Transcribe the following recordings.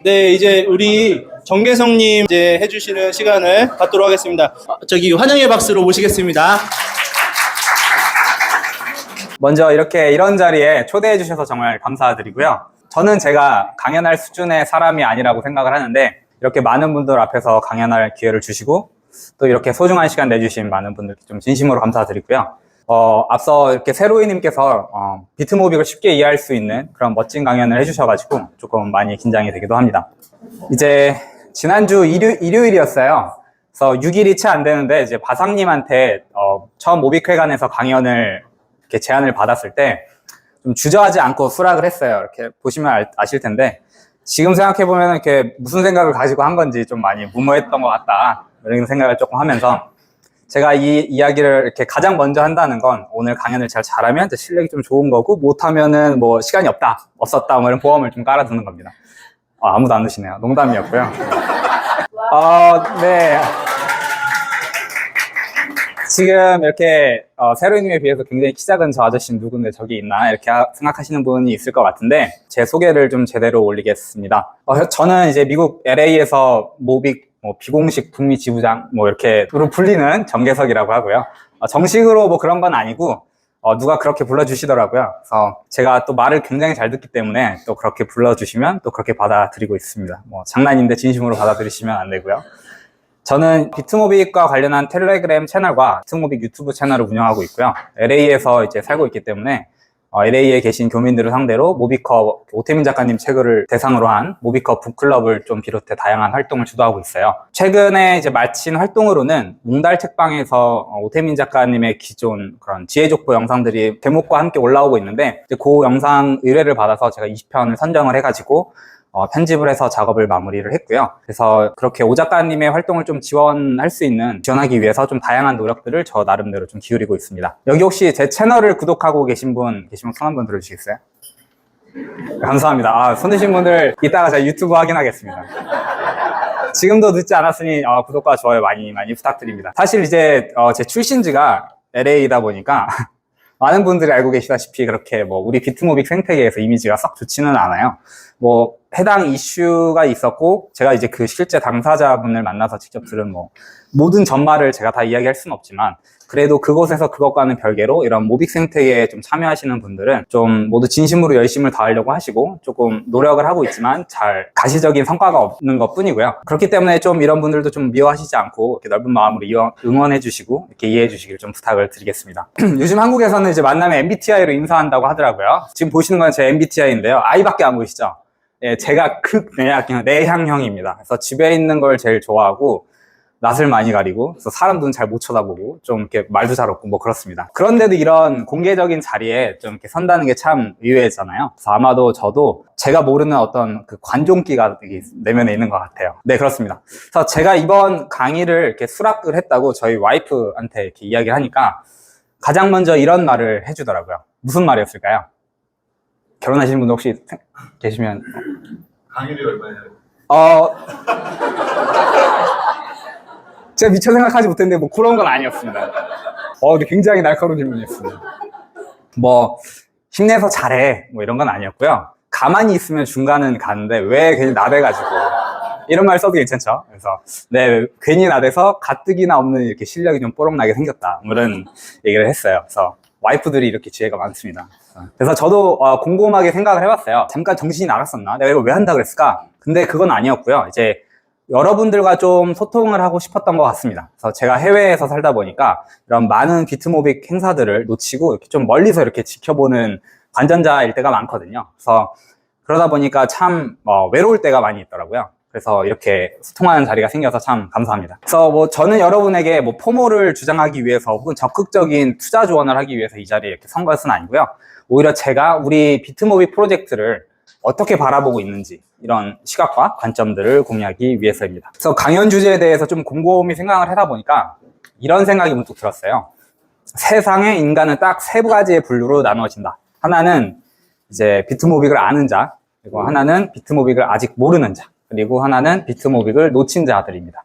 네, 이제 우리 정계성님 이제 해주시는 시간을 갖도록 하겠습니다. 저기 환영의 박수로 모시겠습니다. 먼저 이런 자리에 초대해 주셔서 정말 감사드리고요. 저는 제가 강연할 수준의 사람이 아니라고 생각을 하는데 이렇게 많은 분들 앞에서 강연할 기회를 주시고 또 이렇게 소중한 시간 내주신 많은 분들께 좀 진심으로 감사드리고요. 앞서 이렇게 세로이님께서 비트모빅을 쉽게 이해할 수 있는 그런 멋진 강연을 해주셔가지고 조금 많이 긴장이 되기도 합니다. 이제 지난주 일요일이었어요. 그래서 6일이 채 안 되는데 이제 바상님한테 처음 모빅회관에서 강연을 이렇게 제안을 받았을 때 좀 주저하지 않고 수락을 했어요. 이렇게 보시면 아실 텐데 지금 생각해보면 이렇게 무슨 생각을 가지고 한 건지 좀 많이 무모했던 것 같다. 이런 생각을 조금 하면서 제가 이 이야기를 이렇게 가장 먼저 한다는 건 오늘 강연을 잘하면 실력이 좀 좋은 거고 못하면은 뭐 시간이 없었다 뭐 이런 보험을 좀 깔아두는 겁니다. 아무도 안 드시네요. 농담이었고요. 네. 지금 이렇게 세로이님에 비해서 굉장히 키 작은 저 아저씨는 누군데 저기 있나 이렇게 생각하시는 분이 있을 것 같은데 제 소개를 좀 제대로 올리겠습니다. 저는 이제 미국 LA에서 모빅 비공식 북미 지부장 이렇게로 불리는 정계석이라고 하고요. 정식으로 뭐 그런 건 아니고 누가 그렇게 불러주시더라고요. 그래서 제가 또 말을 굉장히 잘 듣기 때문에 또 그렇게 불러주시면 또 그렇게 받아들이고 있습니다. 장난인데 진심으로 받아들이시면 안 되고요. 저는 비트모빅과 관련한 텔레그램 채널과 비트모빅 유튜브 채널을 운영하고 있고요. LA에서 이제 살고 있기 때문에 LA에 계신 교민들을 상대로 모비커 오태민 작가님 책을 대상으로 한 모비커 북클럽을 좀 비롯해 다양한 활동을 주도하고 있어요. 최근에 이제 마친 활동으로는 웅달 책방에서 오태민 작가님의 기존 그런 지혜족보 영상들이 제목과 함께 올라오고 있는데 이제 그 영상 의뢰를 받아서 제가 20편을 선정을 해가지고 편집을 해서 작업을 마무리를 했고요. 그래서 그렇게 오 작가님의 활동을 좀 지원하기 위해서 좀 다양한 노력들을 저 나름대로 좀 기울이고 있습니다. 여기 혹시 제 채널을 구독하고 계신 분 계시면 손 한번 들어주시겠어요? 감사합니다. 손 드신 분들 이따가 제가 유튜브 확인하겠습니다. 지금도 늦지 않았으니 구독과 좋아요 많이 부탁드립니다. 사실 이제 제 출신지가 LA이다 보니까 많은 분들이 알고 계시다시피 그렇게 우리 비트모빅 생태계에서 이미지가 썩 좋지는 않아요. 해당 이슈가 있었고 제가 이제 그 실제 당사자분을 만나서 직접 들은 모든 전말을 제가 다 이야기할 수는 없지만 그래도 그곳에서 그것과는 별개로 이런 모빅 생태계에 좀 참여하시는 분들은 좀 모두 진심으로 열심을 다하려고 하시고 조금 노력을 하고 있지만 잘 가시적인 성과가 없는 것 뿐이고요. 그렇기 때문에 좀 이런 분들도 좀 미워하시지 않고 이렇게 넓은 마음으로 응원해 주시고 이렇게 이해해 주시길 좀 부탁을 드리겠습니다. 요즘 한국에서는 이제 만나면 MBTI로 인사한다고 하더라고요. 지금 보시는 건 제 MBTI인데요. I밖에 안 보이시죠? 예, 제가 내향형입니다. 그래서 집에 있는 걸 제일 좋아하고 낯을 많이 가리고 그래서 사람 눈 잘 못 쳐다보고 좀 이렇게 말도 잘 없고 그렇습니다. 그런데도 이런 공개적인 자리에 좀 이렇게 선다는 게 참 의외잖아요. 그래서 아마도 저도 제가 모르는 어떤 그 관종기가 내면에 있는 것 같아요. 네, 그렇습니다. 그래서 제가 이번 강의를 이렇게 수락을 했다고 저희 와이프한테 이렇게 이야기를 하니까 가장 먼저 이런 말을 해주더라고요. 무슨 말이었을까요? 결혼하시는 분들 혹시 계시면 강의를 얼마나 제가 미처 생각하지 못했는데 그런 건 아니었습니다. 근데 굉장히 날카로운 질문이었습니다. 힘내서 잘해 이런 건 아니었고요. 가만히 있으면 중간은 가는데 왜 괜히 나대가지고 이런 말 써도 괜찮죠? 그래서 네, 괜히 나대서 가뜩이나 없는 이렇게 실력이 좀 뽀록나게 생겼다 이런 얘기를 했어요. 그래서 와이프들이 이렇게 지혜가 많습니다. 그래서 저도 곰곰하게 생각을 해봤어요. 잠깐 정신이 나갔었나? 내가 이걸 왜 한다 그랬을까? 근데 그건 아니었고요. 이제 여러분들과 좀 소통을 하고 싶었던 것 같습니다. 그래서 제가 해외에서 살다 보니까 이런 많은 비트모빅 행사들을 놓치고 이렇게 좀 멀리서 이렇게 지켜보는 관전자일 때가 많거든요. 그래서 그러다 보니까 참 외로울 때가 많이 있더라고요. 그래서 이렇게 소통하는 자리가 생겨서 참 감사합니다. 그래서 저는 여러분에게 포모를 주장하기 위해서 혹은 적극적인 투자 조언을 하기 위해서 이 자리에 이렇게 선 것은 아니고요. 오히려 제가 우리 비트모빅 프로젝트를 어떻게 바라보고 있는지 이런 시각과 관점들을 공유하기 위해서입니다. 그래서 강연 주제에 대해서 좀 곰곰이 생각을 하다 보니까 이런 생각이 문득 들었어요. 세상에 인간은 딱 세 가지의 분류로 나누어진다. 하나는 이제 비트모빅을 아는 자, 그리고 하나는 비트모빅을 아직 모르는 자, 그리고 하나는 비트모빅을 놓친 자들입니다.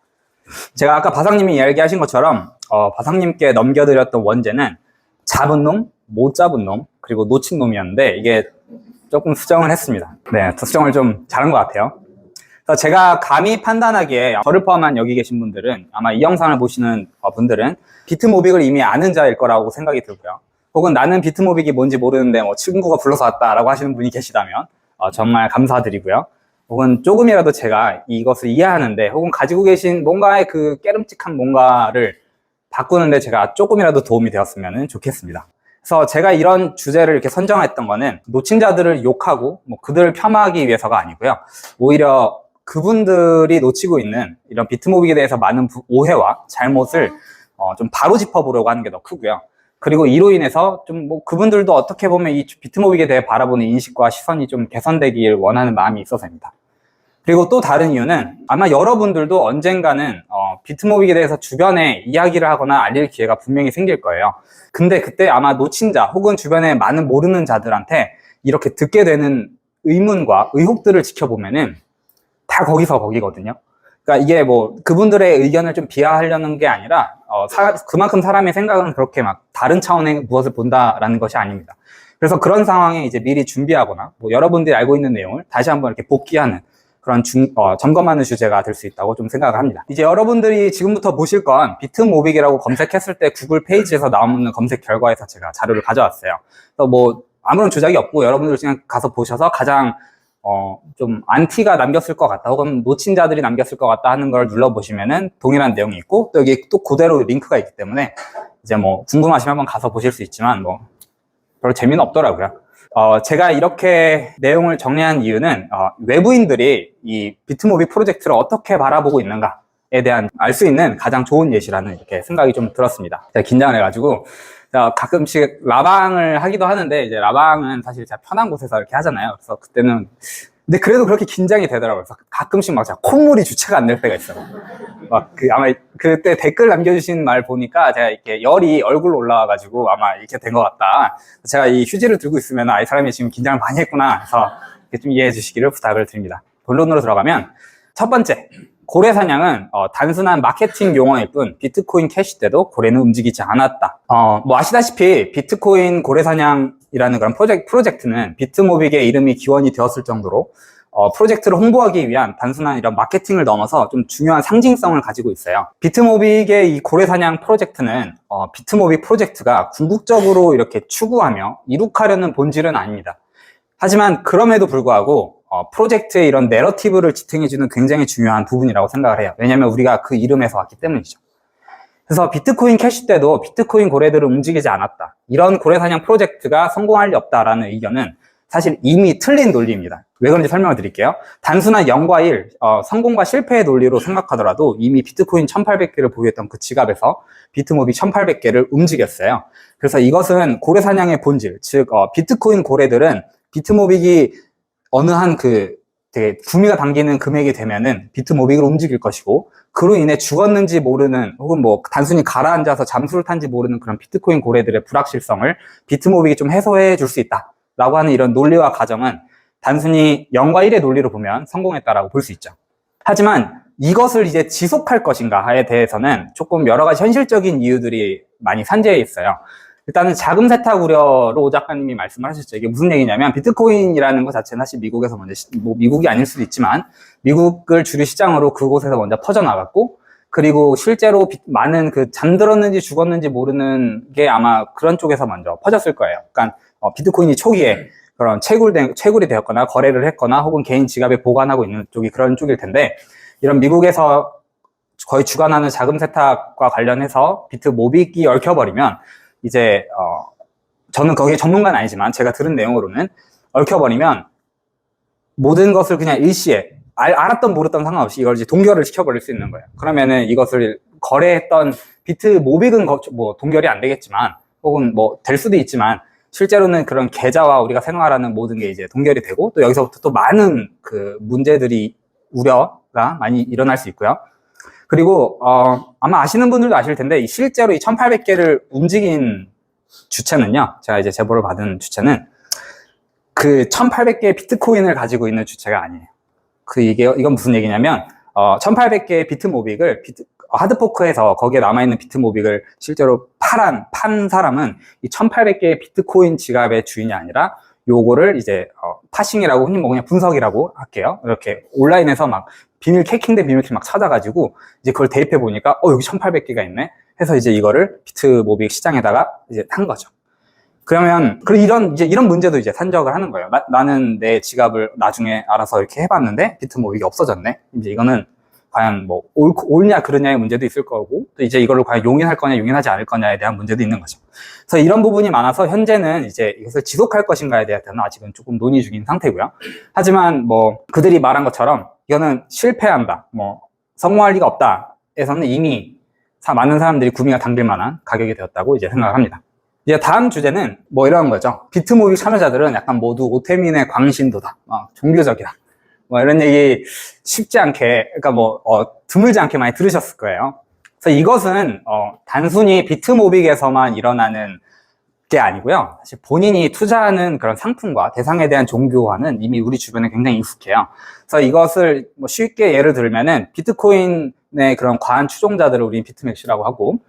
제가 아까 바상님이 이야기하신 것처럼 바상님께 넘겨드렸던 원제는 잡은 놈, 못 잡은 놈, 그리고 놓친 놈이었는데 이게 조금 수정을 했습니다. 네, 수정을 좀 잘한 것 같아요. 그래서 제가 감히 판단하기에 저를 포함한 여기 계신 분들은 아마 이 영상을 보시는 분들은 비트모빅을 이미 아는 자일 거라고 생각이 들고요. 혹은 나는 비트모빅이 뭔지 모르는데 뭐 친구가 불러서 왔다라고 하시는 분이 계시다면 정말 감사드리고요. 혹은 조금이라도 제가 이것을 이해하는데 혹은 가지고 계신 뭔가의 그 깨름직한 뭔가를 바꾸는데 제가 조금이라도 도움이 되었으면 좋겠습니다. 그래서 제가 이런 주제를 이렇게 선정했던 거는 놓친자들을 욕하고 뭐 그들을 폄하하기 위해서가 아니고요. 오히려 그분들이 놓치고 있는 이런 비트모빅에 대해서 많은 오해와 잘못을 좀 바로 짚어보려고 하는 게 더 크고요. 그리고 이로 인해서 좀 뭐 그분들도 어떻게 보면 이 비트모빅에 대해 바라보는 인식과 시선이 좀 개선되길 원하는 마음이 있어서입니다. 그리고 또 다른 이유는 아마 여러분들도 언젠가는 비트모빅에 대해서 주변에 이야기를 하거나 알릴 기회가 분명히 생길 거예요. 근데 그때 아마 놓친 자 혹은 주변에 많은 모르는 자들한테 이렇게 듣게 되는 의문과 의혹들을 지켜보면은 다 거기서 거기거든요. 그러니까 이게 뭐 그분들의 의견을 좀 비하하려는 게 아니라 그만큼 사람의 생각은 그렇게 막 다른 차원의 무엇을 본다라는 것이 아닙니다. 그래서 그런 상황에 이제 미리 준비하거나 뭐 여러분들이 알고 있는 내용을 다시 한번 이렇게 복귀하는 그런 점검하는 주제가 될 수 있다고 좀 생각을 합니다. 이제 여러분들이 지금부터 보실 건 비트모빅이라고 검색했을 때 구글 페이지에서 나오는 검색 결과에서 제가 자료를 가져왔어요. 그래서 뭐 아무런 조작이 없고 여러분들 그냥 가서 보셔서 가장 좀 안티가 남겼을 것 같다 혹은 놓친 자들이 남겼을 것 같다 하는 걸 눌러보시면은 동일한 내용이 있고 또 여기 또 그대로 링크가 있기 때문에 이제 뭐 궁금하시면 한번 가서 보실 수 있지만 뭐 별로 재미는 없더라고요. 제가 이렇게 내용을 정리한 이유는 외부인들이 이 비트모빅 프로젝트를 어떻게 바라보고 있는가에 대한 알 수 있는 가장 좋은 예시라는 이렇게 생각이 좀 들었습니다. 제가 긴장을 해가지고 가끔씩 라방을 하기도 하는데 이제 라방은 사실 제가 편한 곳에서 이렇게 하잖아요. 그래서 그때는 근데 그래도 그렇게 긴장이 되더라고요. 그래서 가끔씩 막 제가 콧물이 주체가 안 될 때가 있어요. 막 아마 그때 댓글 남겨주신 말 보니까 제가 이렇게 열이 얼굴로 올라와가지고 아마 이렇게 된 것 같다. 제가 이 휴지를 들고 있으면 이 사람이 지금 긴장을 많이 했구나. 그래서 좀 이해해 주시기를 부탁을 드립니다. 본론으로 들어가면 첫 번째. 고래 사냥은 단순한 마케팅 용어일 뿐 비트코인 캐시 때도 고래는 움직이지 않았다. 뭐 아시다시피 비트코인 고래 사냥이라는 그런 프로젝트는 비트모빅의 이름이 기원이 되었을 정도로 프로젝트를 홍보하기 위한 단순한 이런 마케팅을 넘어서 좀 중요한 상징성을 가지고 있어요. 비트모빅의 이 고래 사냥 프로젝트는 비트모빅 프로젝트가 궁극적으로 이렇게 추구하며 이룩하려는 본질은 아닙니다. 하지만 그럼에도 불구하고 프로젝트의 이런 내러티브를 지탱해주는 굉장히 중요한 부분이라고 생각을 해요. 왜냐하면 우리가 그 이름에서 왔기 때문이죠. 그래서 비트코인 캐시 때도 비트코인 고래들은 움직이지 않았다. 이런 고래 사냥 프로젝트가 성공할 리 없다라는 의견은 사실 이미 틀린 논리입니다. 왜 그런지 설명을 드릴게요. 단순한 0과 1, 성공과 실패의 논리로 생각하더라도 이미 비트코인 1800개를 보유했던 그 지갑에서 비트모빅 1800개를 움직였어요. 그래서 이것은 고래 사냥의 본질, 즉 비트코인 고래들은 비트모빅이 어느 한 되게 구미가 당기는 금액이 되면은 비트모빅을 움직일 것이고 그로 인해 죽었는지 모르는 혹은 뭐 단순히 가라앉아서 잠수를 탄지 모르는 그런 비트코인 고래들의 불확실성을 비트모빅이 좀 해소해 줄 수 있다 라고 하는 이런 논리와 가정은 단순히 0과 1의 논리로 보면 성공했다라고 볼 수 있죠. 하지만 이것을 이제 지속할 것인가에 대해서는 조금 여러 가지 현실적인 이유들이 많이 산재해 있어요. 일단은 자금 세탁 우려로 오 작가님이 말씀을 하셨죠. 이게 무슨 얘기냐면 비트코인이라는 것 자체는 사실 미국에서 먼저 뭐 미국이 아닐 수도 있지만 미국을 주류 시장으로 그곳에서 먼저 퍼져나갔고 그리고 실제로 많은 잠들었는지 죽었는지 모르는 게 아마 그런 쪽에서 먼저 퍼졌을 거예요. 그러니까 비트코인이 초기에 그런 채굴이 되었거나 거래를 했거나 혹은 개인 지갑에 보관하고 있는 쪽이 그런 쪽일 텐데 이런 미국에서 거의 주관하는 자금 세탁과 관련해서 비트모빅이 얽혀버리면 이제 저는 거기에 전문가는 아니지만 제가 들은 내용으로는 얽혀버리면 모든 것을 그냥 일시에 알았던 모르던 상관없이 이걸 이제 동결을 시켜버릴 수 있는 거예요. 그러면은 이것을 거래했던 비트모빅은 뭐 동결이 안 되겠지만 혹은 뭐 될 수도 있지만 실제로는 그런 계좌와 우리가 생활하는 모든 게 이제 동결이 되고 또 여기서부터 또 많은 문제들이 우려가 많이 일어날 수 있고요. 그리고 아마 아시는 분들도 아실 텐데 실제로 이 1800개를 움직인 주체는요. 제가 이제 제보를 받은 주체는 그 1800개의 비트코인을 가지고 있는 주체가 아니에요. 이건 무슨 얘기냐면 1800개의 비트모빅을 하드포크해서 거기에 남아있는 비트모빅을 실제로 판 사람은 이 1800개의 비트코인 지갑의 주인이 아니라 요거를 이제 파싱이라고 흔히 뭐 그냥 분석이라고 할게요. 이렇게 온라인에서 막 비밀 캐킹 막 찾아가지고 이제 그걸 대입해 보니까 여기 1800개가 있네 해서 이제 이거를 비트모빅 시장에다가 이제 한 거죠. 그러면 이런 문제도 이제 산적을 하는 거예요. 나는 내 지갑을 나중에 알아서 이렇게 해봤는데 비트모빅이 없어졌네. 이제 이거는 과연 뭐 옳냐 그르냐의 문제도 있을 거고, 또 이제 이거를 과연 용인할 거냐 용인하지 않을 거냐에 대한 문제도 있는 거죠. 그래서 이런 부분이 많아서 현재는 이제 이것을 지속할 것인가에 대해서는 아직은 조금 논의 중인 상태고요. 하지만 뭐 그들이 말한 것처럼 이거는 실패한다, 뭐 성공할 리가 없다 에서는 이미 많은 사람들이 구미가 당길 만한 가격이 되었다고 이제 생각을 합니다. 이제 다음 주제는 뭐 이런 거죠. 비트모빅 참여자들은 약간 모두 오태민의 광신도다, 종교적이다, 뭐 이런 얘기 쉽지 않게, 그러니까 드물지 않게 많이 들으셨을 거예요. 그래서 이것은 단순히 비트모빅에서만 일어나는 게 아니고요. 사실 본인이 투자하는 그런 상품과 대상에 대한 종교화는 이미 우리 주변에 굉장히 익숙해요. 그래서 이것을 뭐 쉽게 예를 들면은 비트코인의 그런 과한 추종자들을 우리 비트맥시라고 하고,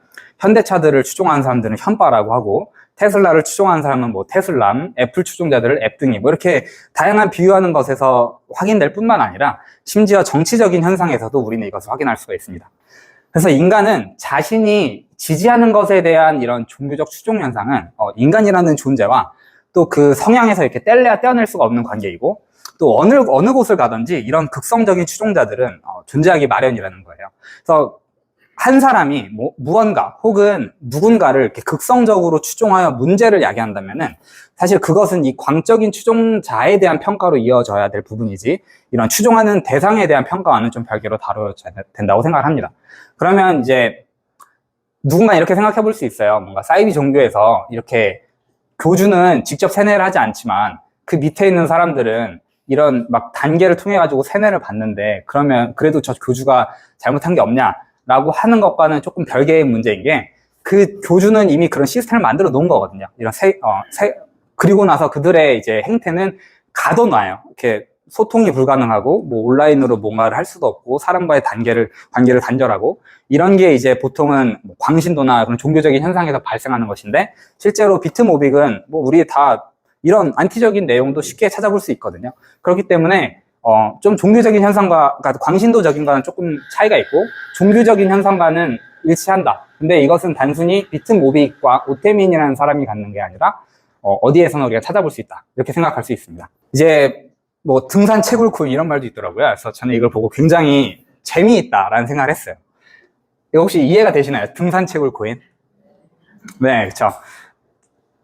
현대차들을 추종하는 사람들은 현바라고 하고, 테슬라를 추종하는 사람은 뭐 테슬람, 애플 추종자들을 앱등이, 뭐 이렇게 다양한 비유하는 것에서 확인될 뿐만 아니라 심지어 정치적인 현상에서도 우리는 이것을 확인할 수가 있습니다. 그래서 인간은 자신이 지지하는 것에 대한 이런 종교적 추종 현상은 인간이라는 존재와 또 그 성향에서 이렇게 떼어낼 수가 없는 관계이고, 또 어느 곳을 가든지 이런 극성적인 추종자들은 존재하기 마련이라는 거예요. 그래서 한 사람이 무언가 혹은 누군가를 이렇게 극성적으로 추종하여 문제를 야기한다면은 사실 그것은 이 광적인 추종자에 대한 평가로 이어져야 될 부분이지, 이런 추종하는 대상에 대한 평가와는 좀 별개로 다뤄져야 된다고 생각을 합니다. 그러면 이제 누군가 이렇게 생각해 볼 수 있어요. 뭔가 사이비 종교에서 이렇게 교주는 직접 세뇌를 하지 않지만 그 밑에 있는 사람들은 이런 막 단계를 통해 가지고 세뇌를 받는데, 그러면 그래도 저 교주가 잘못한 게 없냐 라고 하는 것과는 조금 별개의 문제인 게, 그 교주는 이미 그런 시스템을 만들어 놓은 거거든요. 그리고 나서 그들의 이제 행태는 가둬놔요. 이렇게 소통이 불가능하고, 뭐 온라인으로 뭔가를 할 수도 없고, 사람과의 관계를 단절하고, 이런 게 이제 보통은 뭐 광신도나 그런 종교적인 현상에서 발생하는 것인데, 실제로 비트모빅은 뭐 우리 다 이런 안티적인 내용도 쉽게 찾아볼 수 있거든요. 그렇기 때문에 좀 종교적인 현상과, 그러니까 광신도적인 거는 조금 차이가 있고, 종교적인 현상과는 일치한다. 근데 이것은 단순히 비트모빅과 오태민이라는 사람이 갖는 게 아니라, 어디에서나 우리가 찾아볼 수 있다, 이렇게 생각할 수 있습니다. 이제 뭐 등산 채굴코인 이런 말도 있더라고요. 그래서 저는 이걸 보고 굉장히 재미있다라는 생각을 했어요. 이거 혹시 이해가 되시나요? 등산 채굴코인? 네, 그렇죠.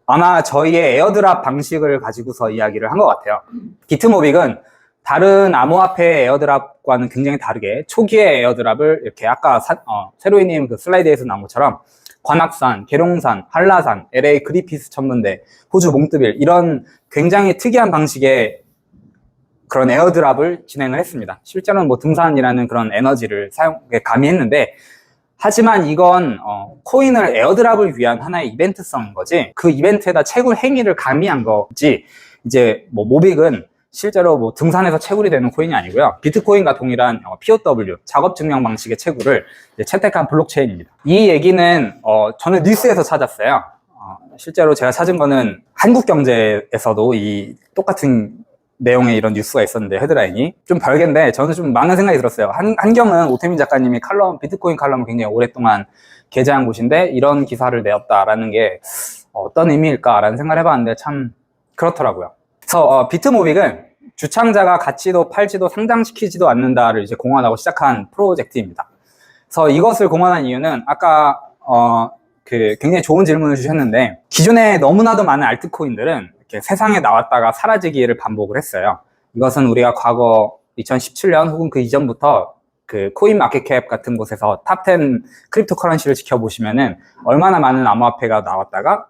아마 저희의 에어드랍 방식을 가지고서 이야기를 한 것 같아요. 비트모빅은 다른 암호화폐 에어드랍과는 굉장히 다르게 초기의 에어드랍을 이렇게 아까 세로이님 그 슬라이드에서 나온 것처럼 관악산, 계룡산, 한라산, LA 그리피스 천문대, 호주 몽뜨빌, 이런 굉장히 특이한 방식의 그런 에어드랍을 진행을 했습니다. 실제로는 뭐 등산이라는 그런 에너지를 가미했는데, 하지만 이건 코인을 에어드랍을 위한 하나의 이벤트성인 거지, 그 이벤트에다 채굴 행위를 가미한 거지, 이제 뭐 모빅은 실제로 뭐 등산에서 채굴이 되는 코인이 아니고요. 비트코인과 동일한 POW, 작업 증명 방식의 채굴을 채택한 블록체인입니다. 이 얘기는 저는 뉴스에서 찾았어요. 실제로 제가 찾은 거는 한국경제에서도 이 똑같은 내용의 이런 뉴스가 있었는데, 헤드라인이 좀 별개인데 저는 좀 많은 생각이 들었어요. 한경은 오태민 작가님이 비트코인 칼럼을 굉장히 오랫동안 게재한 곳인데 이런 기사를 내었다라는 게 어떤 의미일까라는 생각을 해봤는데 참 그렇더라고요. 그래서 비트모빅은 주창자가 갖지도 팔지도 상장시키지도 않는다를 이제 공언하고 시작한 프로젝트입니다. 그래서 이것을 공언한 이유는 아까 굉장히 좋은 질문을 주셨는데, 기존에 너무나도 많은 알트코인들은 이렇게 세상에 나왔다가 사라지기를 반복을 했어요. 이것은 우리가 과거 2017년 혹은 그 이전부터 그 코인 마켓캡 같은 곳에서 탑10 크립토 커런시를 지켜보시면은 얼마나 많은 암호화폐가 나왔다가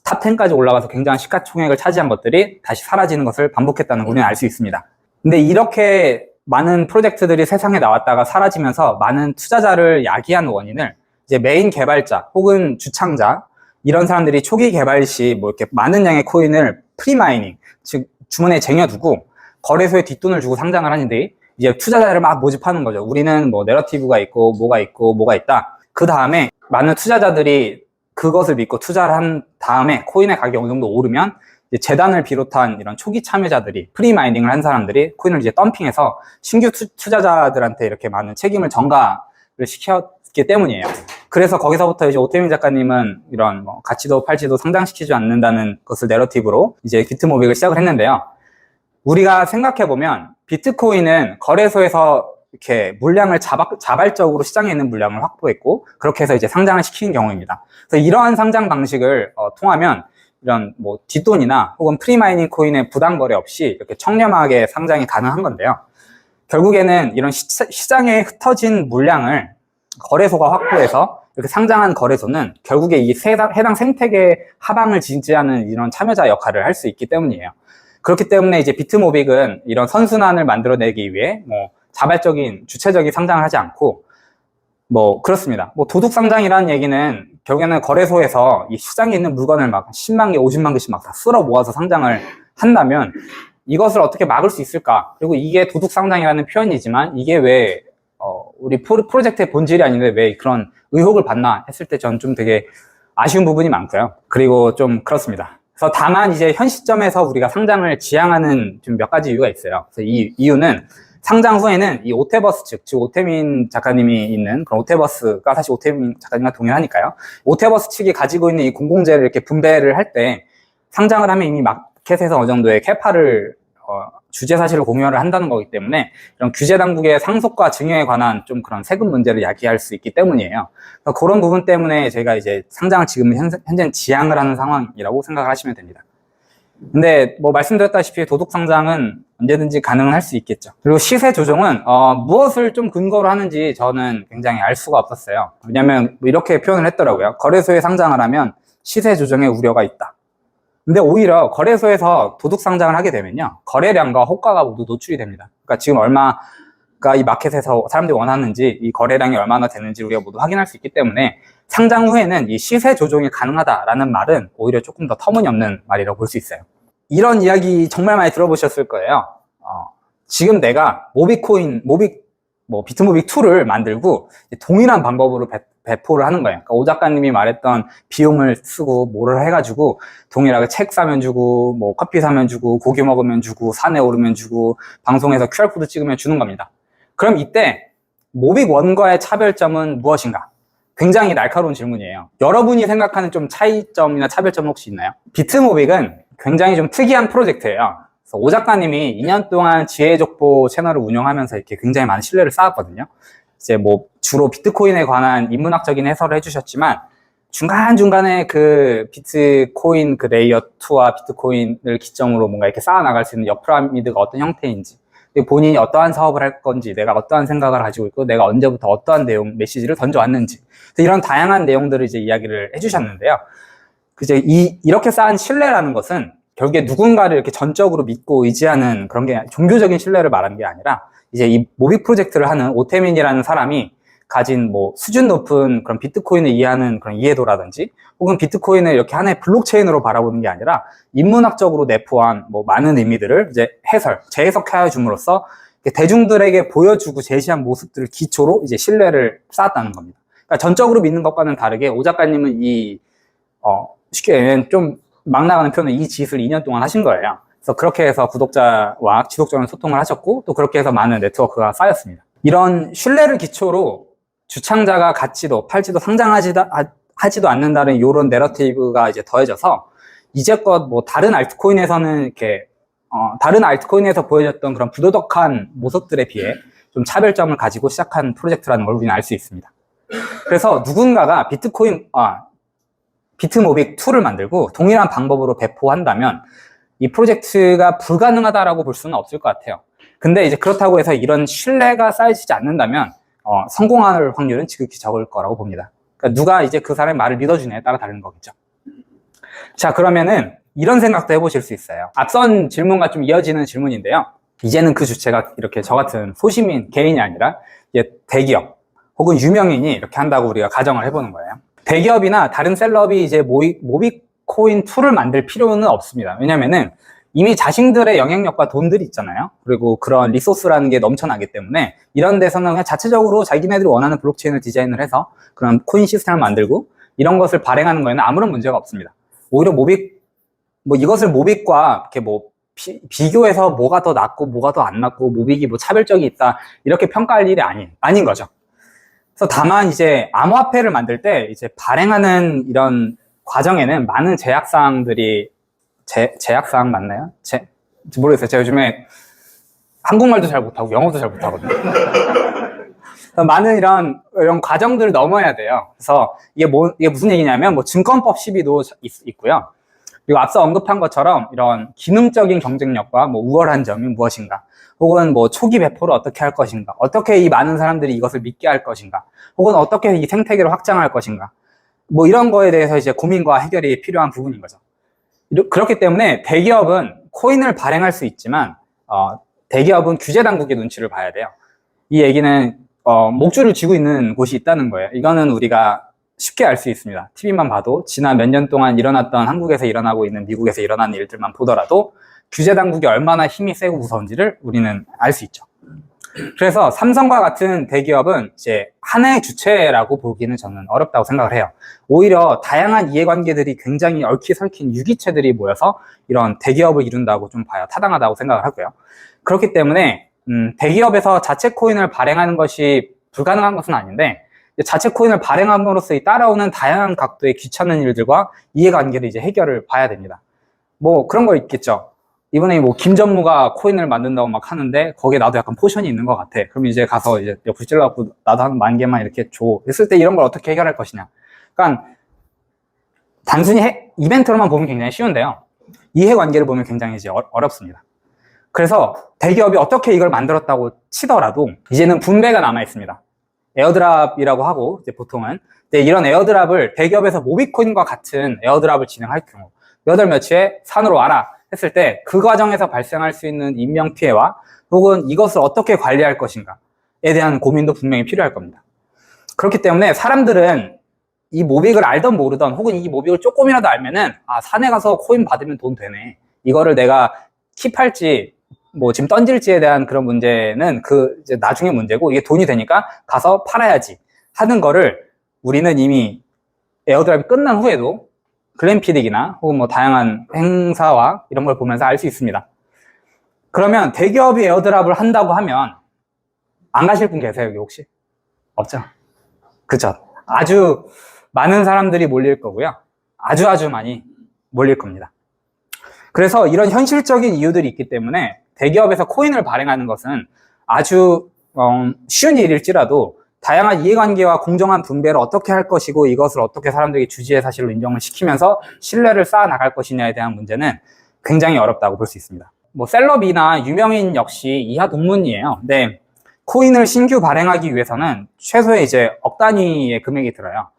탑10까지 올라가서 굉장한 시가총액을 차지한 것들이 다시 사라지는 것을 반복했다는 걸 우리는 알 수 있습니다. 근데 이렇게 많은 프로젝트들이 세상에 나왔다가 사라지면서 많은 투자자를 야기한 원인을 이제 메인 개발자 혹은 주창자, 이런 사람들이 초기 개발 시 뭐 이렇게 많은 양의 코인을 프리마이닝, 즉 주머니에 쟁여두고 거래소에 뒷돈을 주고 상장을 하는데, 이제 투자자를 막 모집하는 거죠. 우리는 뭐 내러티브가 있고 뭐가 있다. 그 다음에 많은 투자자들이 그것을 믿고 투자를 한 다음에 코인의 가격이 어느 정도 오르면 이제 재단을 비롯한 이런 초기 참여자들이 프리마이닝을 한 사람들이 코인을 이제 덤핑해서 신규 투자자들한테 이렇게 많은 책임을 전가를 시켰기 때문이에요. 그래서 거기서부터 이제 오태민 작가님은 이런 뭐 가치도 팔지도 상장시키지 않는다는 것을 내러티브로 이제 비트모빅을 시작을 했는데요. 우리가 생각해보면 비트코인은 거래소에서 이렇게 물량을 자발적으로 시장에 있는 물량을 확보했고 그렇게 해서 이제 상장을 시키는 경우입니다. 그래서 이러한 상장 방식을 통하면 이런 뭐 뒷돈이나 혹은 프리마이닝 코인의 부당 거래 없이 이렇게 청렴하게 상장이 가능한 건데요. 결국에는 이런 시장에 흩어진 물량을 거래소가 확보해서 이렇게 상장한 거래소는 결국에 이 해당 생태계 하방을 지지하는 이런 참여자 역할을 할 수 있기 때문이에요. 그렇기 때문에 이제 비트모빅은 이런 선순환을 만들어내기 위해 뭐 자발적인 주체적인 상장을 하지 않고 뭐 그렇습니다. 뭐 도둑 상장이라는 얘기는 결국에는 거래소에서 이 시장에 있는 물건을 막 10만 개, 50만 개씩 막 다 쓸어 모아서 상장을 한다면 이것을 어떻게 막을 수 있을까? 그리고 이게 도둑 상장이라는 표현이지만 이게 왜 우리 프로젝트의 본질이 아닌데 왜 그런 의혹을 받나 했을 때 저는 좀 되게 아쉬운 부분이 많고요. 그리고 좀 그렇습니다. 그래서 다만 이제 현 시점에서 우리가 상장을 지향하는 좀 몇 가지 이유가 있어요. 그래서 이 이유는 상장 후에는 이 오테버스 측, 즉 오태민 작가님이 있는 그런 오테버스가 사실 오태민 작가님과 동일하니까요. 오테버스 측이 가지고 있는 이 공공재를 이렇게 분배를 할 때 상장을 하면 이미 마켓에서 어느 정도의 캐파를 주제 사실을 공유를 한다는 거기 때문에 이런 규제 당국의 상속과 증여에 관한 좀 그런 세금 문제를 야기할 수 있기 때문이에요. 그래서 그런 부분 때문에 저희가 이제 상장을 지금 현재는 지향을 하는 상황이라고 생각을 하시면 됩니다. 근데 뭐 말씀드렸다시피 도둑 상장은 언제든지 가능할 수 있겠죠. 그리고 시세 조정은 무엇을 좀 근거로 하는지 저는 굉장히 알 수가 없었어요. 왜냐하면 뭐 이렇게 표현을 했더라고요. 거래소에 상장을 하면 시세 조정의 우려가 있다. 근데 오히려 거래소에서 도둑 상장을 하게 되면요, 거래량과 호가가 모두 노출이 됩니다. 그러니까 지금 얼마가 이 마켓에서 사람들이 원하는지, 이 거래량이 얼마나 되는지 우리가 모두 확인할 수 있기 때문에 상장 후에는 이 시세 조정이 가능하다라는 말은 오히려 조금 더 터무니없는 말이라고 볼 수 있어요. 이런 이야기 정말 많이 들어보셨을 거예요. 지금 내가 비트모빅 2를 만들고 동일한 방법으로 배포를 하는 거예요. 그러니까 오 작가님이 말했던 비용을 쓰고 뭐를 해가지고 동일하게 책 사면 주고, 뭐 커피 사면 주고, 고기 먹으면 주고, 산에 오르면 주고, 방송에서 QR코드 찍으면 주는 겁니다. 그럼 이때 모빅 1과의 차별점은 무엇인가? 굉장히 날카로운 질문이에요. 여러분이 생각하는 좀 차이점이나 차별점 혹시 있나요? 비트모빅은 굉장히 좀 특이한 프로젝트예요. 그래서 오 작가님이 2년 동안 지혜족보 채널을 운영하면서 이렇게 굉장히 많은 신뢰를 쌓았거든요. 이제 뭐 주로 비트코인에 관한 인문학적인 해설을 해주셨지만 중간중간에 그 비트코인 그 레이어 2와 비트코인을 기점으로 뭔가 이렇게 쌓아나갈 수 있는 옆피라미드가 어떤 형태인지, 본인이 어떠한 사업을 할 건지, 내가 어떠한 생각을 가지고 있고, 내가 언제부터 어떠한 내용, 메시지를 던져왔는지, 이런 다양한 내용들을 이제 이야기를 해주셨는데요. 이제 이렇게 쌓은 신뢰라는 것은 결국에 누군가를 이렇게 전적으로 믿고 의지하는 그런 게 종교적인 신뢰를 말하는 게 아니라 이제 이 모빅 프로젝트를 하는 오태민이라는 사람이 가진 뭐 수준 높은 그런 비트코인을 이해하는 그런 이해도라든지 혹은 비트코인을 이렇게 하나의 블록체인으로 바라보는 게 아니라 인문학적으로 내포한 뭐 많은 의미들을 이제 재해석해 줌으로써 대중들에게 보여주고 제시한 모습들을 기초로 이제 신뢰를 쌓았다는 겁니다. 그러니까 전적으로 믿는 것과는 다르게 오 작가님은 쉽게 얘기하면 좀 막 나가는 표현은 이 짓을 2년 동안 하신 거예요. 그래서 그렇게 해서 구독자와 지속적인 소통을 하셨고 또 그렇게 해서 많은 네트워크가 쌓였습니다. 이런 신뢰를 기초로 주창자가 갖지도 팔지도 상장하지도 않는다는 이런 내러티브가 이제 더해져서 이제껏 뭐 다른 알트코인에서는 이렇게 다른 알트코인에서 보여줬던 그런 부도덕한 모습들에 비해 좀 차별점을 가지고 시작한 프로젝트라는 걸 우리는 알 수 있습니다. 그래서 누군가가 비트모빅 2를 만들고 동일한 방법으로 배포한다면 이 프로젝트가 불가능하다라고 볼 수는 없을 것 같아요. 근데 이제 그렇다고 해서 이런 신뢰가 쌓여지지 않는다면 성공할 확률은 지극히 적을 거라고 봅니다. 그러니까 누가 이제 그 사람의 말을 믿어주냐에 따라 다른 거겠죠. 자, 그러면은 이런 생각도 해보실 수 있어요. 앞선 질문과 좀 이어지는 질문인데요. 이제는 그 주체가 이렇게 저 같은 소시민, 개인이 아니라 이제 대기업 혹은 유명인이 이렇게 한다고 우리가 가정을 해보는 거예요. 대기업이나 다른 셀럽이 이제 모빅코인 2를 만들 필요는 없습니다. 왜냐면은 이미 자신들의 영향력과 돈들이 있잖아요. 그리고 그런 리소스라는 게 넘쳐나기 때문에 이런 데서는 그냥 자체적으로 자기네들이 원하는 블록체인을 디자인을 해서 그런 코인 시스템을 만들고 이런 것을 발행하는 거에는 아무런 문제가 없습니다. 오히려 모빅 뭐 이것을 모빅과 이렇게 뭐 비교해서 뭐가 더 낫고 뭐가 더 안 낫고 모빅이 뭐 차별적이 있다 이렇게 평가할 일이 아닌 거죠. 그래서 다만 이제 암호화폐를 만들 때 이제 발행하는 이런 과정에는 많은 제약사항들이 제약사항 맞나요? 모르겠어요. 제가 요즘에 한국말도 잘 못하고 영어도 잘 못하거든요. 많은 이런 과정들을 넘어야 돼요. 그래서 이게 무슨 얘기냐면 뭐 증권법 시비도 있고요. 그리고 앞서 언급한 것처럼 이런 기능적인 경쟁력과 뭐 우월한 점이 무엇인가, 혹은 뭐 초기 배포를 어떻게 할 것인가, 어떻게 이 많은 사람들이 이것을 믿게 할 것인가, 혹은 어떻게 이 생태계를 확장할 것인가, 뭐 이런 거에 대해서 이제 고민과 해결이 필요한 부분인 거죠. 그렇기 때문에 대기업은 코인을 발행할 수 있지만 대기업은 규제 당국의 눈치를 봐야 돼요. 이 얘기는 목줄을 쥐고 있는 곳이 있다는 거예요. 이거는 우리가 쉽게 알 수 있습니다. TV만 봐도 지난 몇 년 동안 일어났던 한국에서 일어나고 있는 미국에서 일어나는 일들만 보더라도 규제 당국이 얼마나 힘이 세고 무서운지를 우리는 알 수 있죠. 그래서 삼성과 같은 대기업은 이제 하나의 주체라고 보기는 저는 어렵다고 생각을 해요. 오히려 다양한 이해관계들이 굉장히 얽히설킨 유기체들이 모여서 이런 대기업을 이룬다고 좀 봐야 타당하다고 생각을 하고요. 그렇기 때문에 대기업에서 자체 코인을 발행하는 것이 불가능한 것은 아닌데, 자체 코인을 발행함으로써 따라오는 다양한 각도의 귀찮은 일들과 이해관계를 이제 해결을 봐야 됩니다. 뭐 그런 거 있겠죠. 이번에 뭐 김전무가 코인을 만든다고 막 하는데 거기에 나도 약간 포션이 있는 것 같아. 그럼 이제 가서 이제 옆을 찔러갖고 나도 한 10,000개만 이렇게 줘. 했을 때 이런 걸 어떻게 해결할 것이냐. 그러니까 단순히 이벤트로만 보면 굉장히 쉬운데요. 이해관계를 보면 굉장히 이제 어렵습니다. 그래서 대기업이 어떻게 이걸 만들었다고 치더라도 이제는 분배가 남아 있습니다. 에어드랍이라고 하고 이제 보통은 이런 에어드랍을 대기업에서 모비코인과 같은 에어드랍을 진행할 경우 몇 월 며칠에 산으로 와라 했을 때 그 과정에서 발생할 수 있는 인명피해와 혹은 이것을 어떻게 관리할 것인가에 대한 고민도 분명히 필요할 겁니다. 그렇기 때문에 사람들은 이 모빅을 알던 모르던 혹은 이 모빅을 조금이라도 알면은 산에 가서 코인 받으면 돈 되네, 이거를 내가 킵할지 뭐 지금 던질지에 대한 그런 문제는 이제 나중에 문제고, 이게 돈이 되니까 가서 팔아야지 하는 거를 우리는 이미 에어드랍이 끝난 후에도 글램피딕이나 혹은 뭐 다양한 행사와 이런 걸 보면서 알 수 있습니다. 그러면 대기업이 에어드랍을 한다고 하면 안 가실 분 계세요, 여기 혹시? 없죠? 그쵸? 아주 많은 사람들이 몰릴 거고요. 아주 많이 몰릴 겁니다. 그래서 이런 현실적인 이유들이 있기 때문에 대기업에서 코인을 발행하는 것은 아주 쉬운 일일지라도 다양한 이해관계와 공정한 분배를 어떻게 할 것이고 이것을 어떻게 사람들에게 주지의 사실로 인정을 시키면서 신뢰를 쌓아 나갈 것이냐에 대한 문제는 굉장히 어렵다고 볼 수 있습니다. 뭐 셀럽이나 유명인 역시 이하 동문이에요. 근데 코인을 신규 발행하기 위해서는 최소의 이제 억 단위의 금액이 들어요.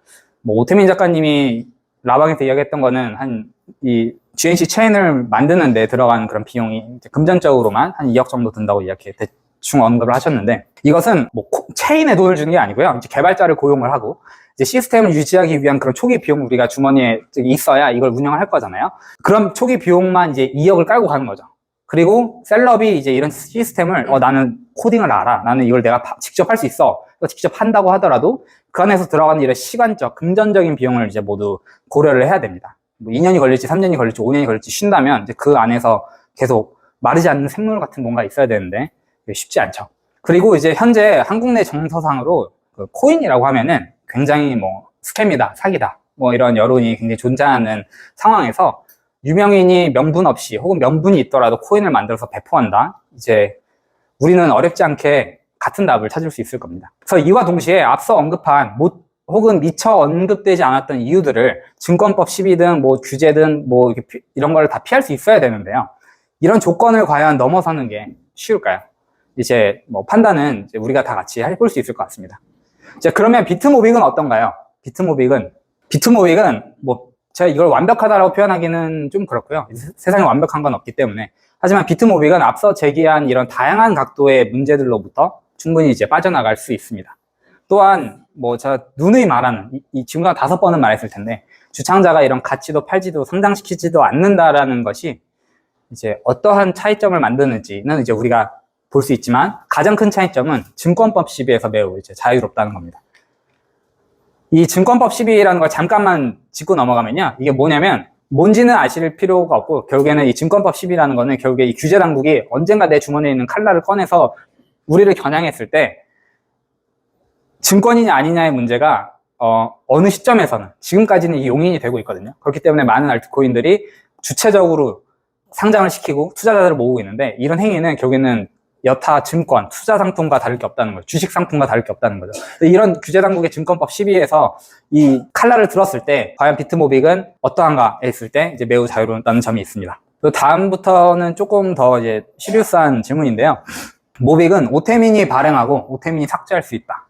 뭐 오태민 작가님이 라방에서 이야기했던 거는 이 GNC 체인을 만드는 데 들어간 그런 비용이 금전적으로만 한 2억 정도 든다고 이렇게 대충 언급을 하셨는데, 이것은 뭐 체인에 돈을 주는 게 아니고요. 이제 개발자를 고용을 하고 이제 시스템을 유지하기 위한 그런 초기 비용 우리가 주머니에 있어야 이걸 운영을 할 거잖아요. 그럼 초기 비용만 이제 2억을 깔고 가는 거죠. 그리고 셀럽이 이제 이런 시스템을 나는 코딩을 알아, 나는 이걸 내가 직접 할 수 있어, 직접 한다고 하더라도 그 안에서 들어가는 이런 시간적, 금전적인 비용을 이제 모두 고려를 해야 됩니다. 뭐 2년이 걸릴지 3년이 걸릴지 5년이 걸릴지 쉰다면 이제 그 안에서 계속 마르지 않는 생물 같은 뭔가 있어야 되는데 쉽지 않죠. 그리고 이제 현재 한국 내 정서상으로 코인이라고 하면은 굉장히 뭐 스캠이다, 사기다, 뭐 이런 여론이 굉장히 존재하는 상황에서 유명인이 명분 없이 혹은 명분이 있더라도 코인을 만들어서 배포한다, 이제 우리는 어렵지 않게 같은 답을 찾을 수 있을 겁니다. 그래서 이와 동시에 앞서 언급한 혹은 미처 언급되지 않았던 이유들을 증권법 시비든 뭐 규제든 뭐 이런 걸 다 피할 수 있어야 되는데요. 이런 조건을 과연 넘어서는 게 쉬울까요? 이제 뭐 판단은 이제 우리가 다 같이 해볼 수 있을 것 같습니다. 이제 그러면 비트모빅은 어떤가요? 비트모빅은 뭐 제가 이걸 완벽하다라고 표현하기는 좀 그렇고요. 세상에 완벽한 건 없기 때문에. 하지만 비트모빅은 앞서 제기한 이런 다양한 각도의 문제들로부터 충분히 이제 빠져나갈 수 있습니다. 또한 뭐 제가 누누이 말하는 지금까지 5번은 말했을 텐데, 주창자가 이런 가치도 팔지도 상장시키지도 않는다라는 것이 이제 어떠한 차이점을 만드는지는 이제 우리가 볼 수 있지만, 가장 큰 차이점은 증권법 시비에서 매우 이제 자유롭다는 겁니다. 이 증권법 시비라는 걸 잠깐만 짚고 넘어가면요, 이게 뭐냐면 뭔지는 아실 필요가 없고, 결국에는 이 증권법 10이라는 거는 결국에 이 규제 당국이 언젠가 내 주머니에 있는 칼날을 꺼내서 우리를 겨냥했을 때 증권이냐 아니냐의 문제가 어느 시점에서는 지금까지는 이 용인이 되고 있거든요. 그렇기 때문에 많은 알트코인들이 주체적으로 상장을 시키고 투자자들을 모으고 있는데, 이런 행위는 결국에는 여타 증권, 투자 상품과 다를 게 없다는 거죠. 주식 상품과 다를 게 없다는 거죠. 이런 규제 당국의 증권법 12에서 이 칼날을 들었을 때 과연 비트모빅은 어떠한가 했을 때 이제 매우 자유로웠다는 점이 있습니다. 또 다음부터는 조금 더 이제 시리어스한 질문인데요. 모빅은 오태민이 발행하고 오태민이 삭제할 수 있다.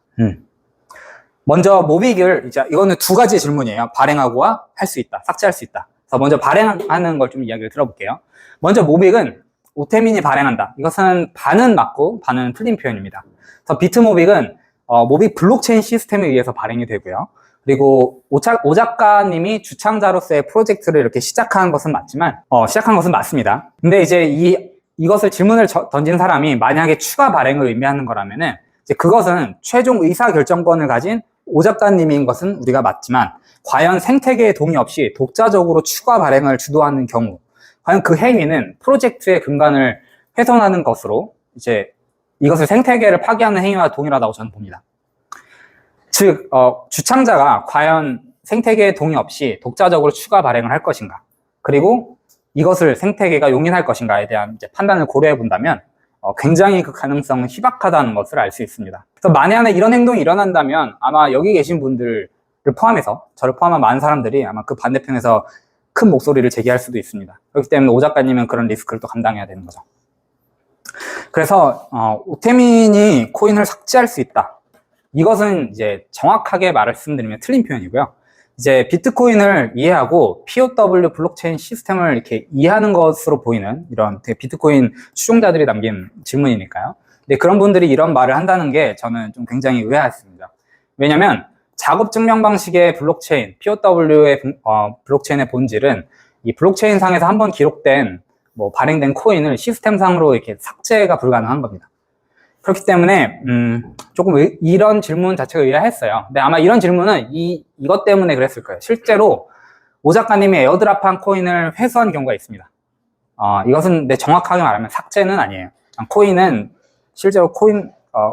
먼저 모빅을 이제 이거는 두 가지 질문이에요. 발행하고와 할 수 있다, 삭제할 수 있다. 그래서 먼저 발행하는 걸 좀 이야기를 들어볼게요. 먼저 모빅은 오태민이 발행한다. 이것은 반은 맞고 반은 틀린 표현입니다. 그래서 비트모빅은 모빅 블록체인 시스템에 의해서 발행이 되고요. 그리고 오 작가님이 주창자로서의 프로젝트를 이렇게 시작한 것은 맞지만, 시작한 것은 맞습니다. 근데 이제 이것을 질문을 던진 사람이 만약에 추가 발행을 의미하는 거라면은 이제 그것은 최종 의사 결정권을 가진 오 작가님인 것은 우리가 맞지만, 과연 생태계의 동의 없이 독자적으로 추가 발행을 주도하는 경우, 과연 그 행위는 프로젝트의 근간을 훼손하는 것으로 이제 이것을 생태계를 파괴하는 행위와 동일하다고 저는 봅니다. 즉, 주창자가 과연 생태계의 동의 없이 독자적으로 추가 발행을 할 것인가, 그리고 이것을 생태계가 용인할 것인가에 대한 이제 판단을 고려해 본다면 굉장히 그 가능성은 희박하다는 것을 알 수 있습니다. 그래서 만약에 이런 행동이 일어난다면 아마 여기 계신 분들을 포함해서, 저를 포함한 많은 사람들이 아마 그 반대편에서 큰 목소리를 제기할 수도 있습니다. 그렇기 때문에 오 작가님은 그런 리스크를 또 감당해야 되는 거죠. 그래서 오태민이 코인을 삭제할 수 있다. 이것은 이제 정확하게 말씀드리면 틀린 표현이고요. 이제 비트코인을 이해하고 POW 블록체인 시스템을 이렇게 이해하는 것으로 보이는 이런 비트코인 추종자들이 남긴 질문이니까요. 근데 그런 분들이 이런 말을 한다는 게 저는 좀 굉장히 의아했습니다. 왜냐면 작업 증명 방식의 블록체인, POW의 블록체인의 본질은 이 블록체인 상에서 한번 기록된 발행된 코인을 시스템상으로 이렇게 삭제가 불가능한 겁니다. 그렇기 때문에 조금 이런 질문 자체가 의아했어요. 근데 아마 이런 질문은 이것 때문에 그랬을 거예요. 실제로 오 작가님이 에어드랍한 코인을 회수한 경우가 있습니다. 이것은 근데 정확하게 말하면 삭제는 아니에요. 코인은 실제로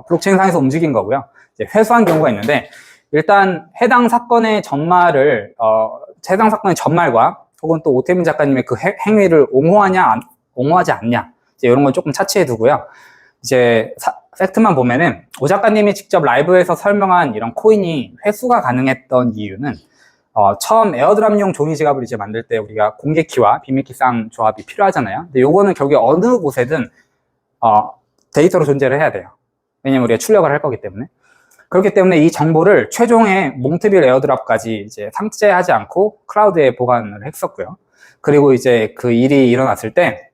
블록체인 상에서 움직인 거고요. 이제 회수한 경우가 있는데, 일단 해당 사건의 전말과 혹은 또 오태민 작가님의 그 행위를 옹호하지 않냐, 이제 이런 건 조금 차치해 두고요. 이제 팩트만 보면은 오 작가님이 직접 라이브에서 설명한 이런 코인이 회수가 가능했던 이유는 처음 에어드랍용 종이 지갑을 이제 만들 때 우리가 공개키와 비밀키 쌍 조합이 필요하잖아요. 근데 요거는 결국에 어느 곳에든 데이터로 존재를 해야 돼요. 왜냐면 우리가 출력을 할 거기 때문에. 그렇기 때문에 이 정보를 최종의 몽트빌 에어드랍까지 이제 삭제하지 않고 클라우드에 보관을 했었고요. 그리고 이제 그 일이 일어났을 때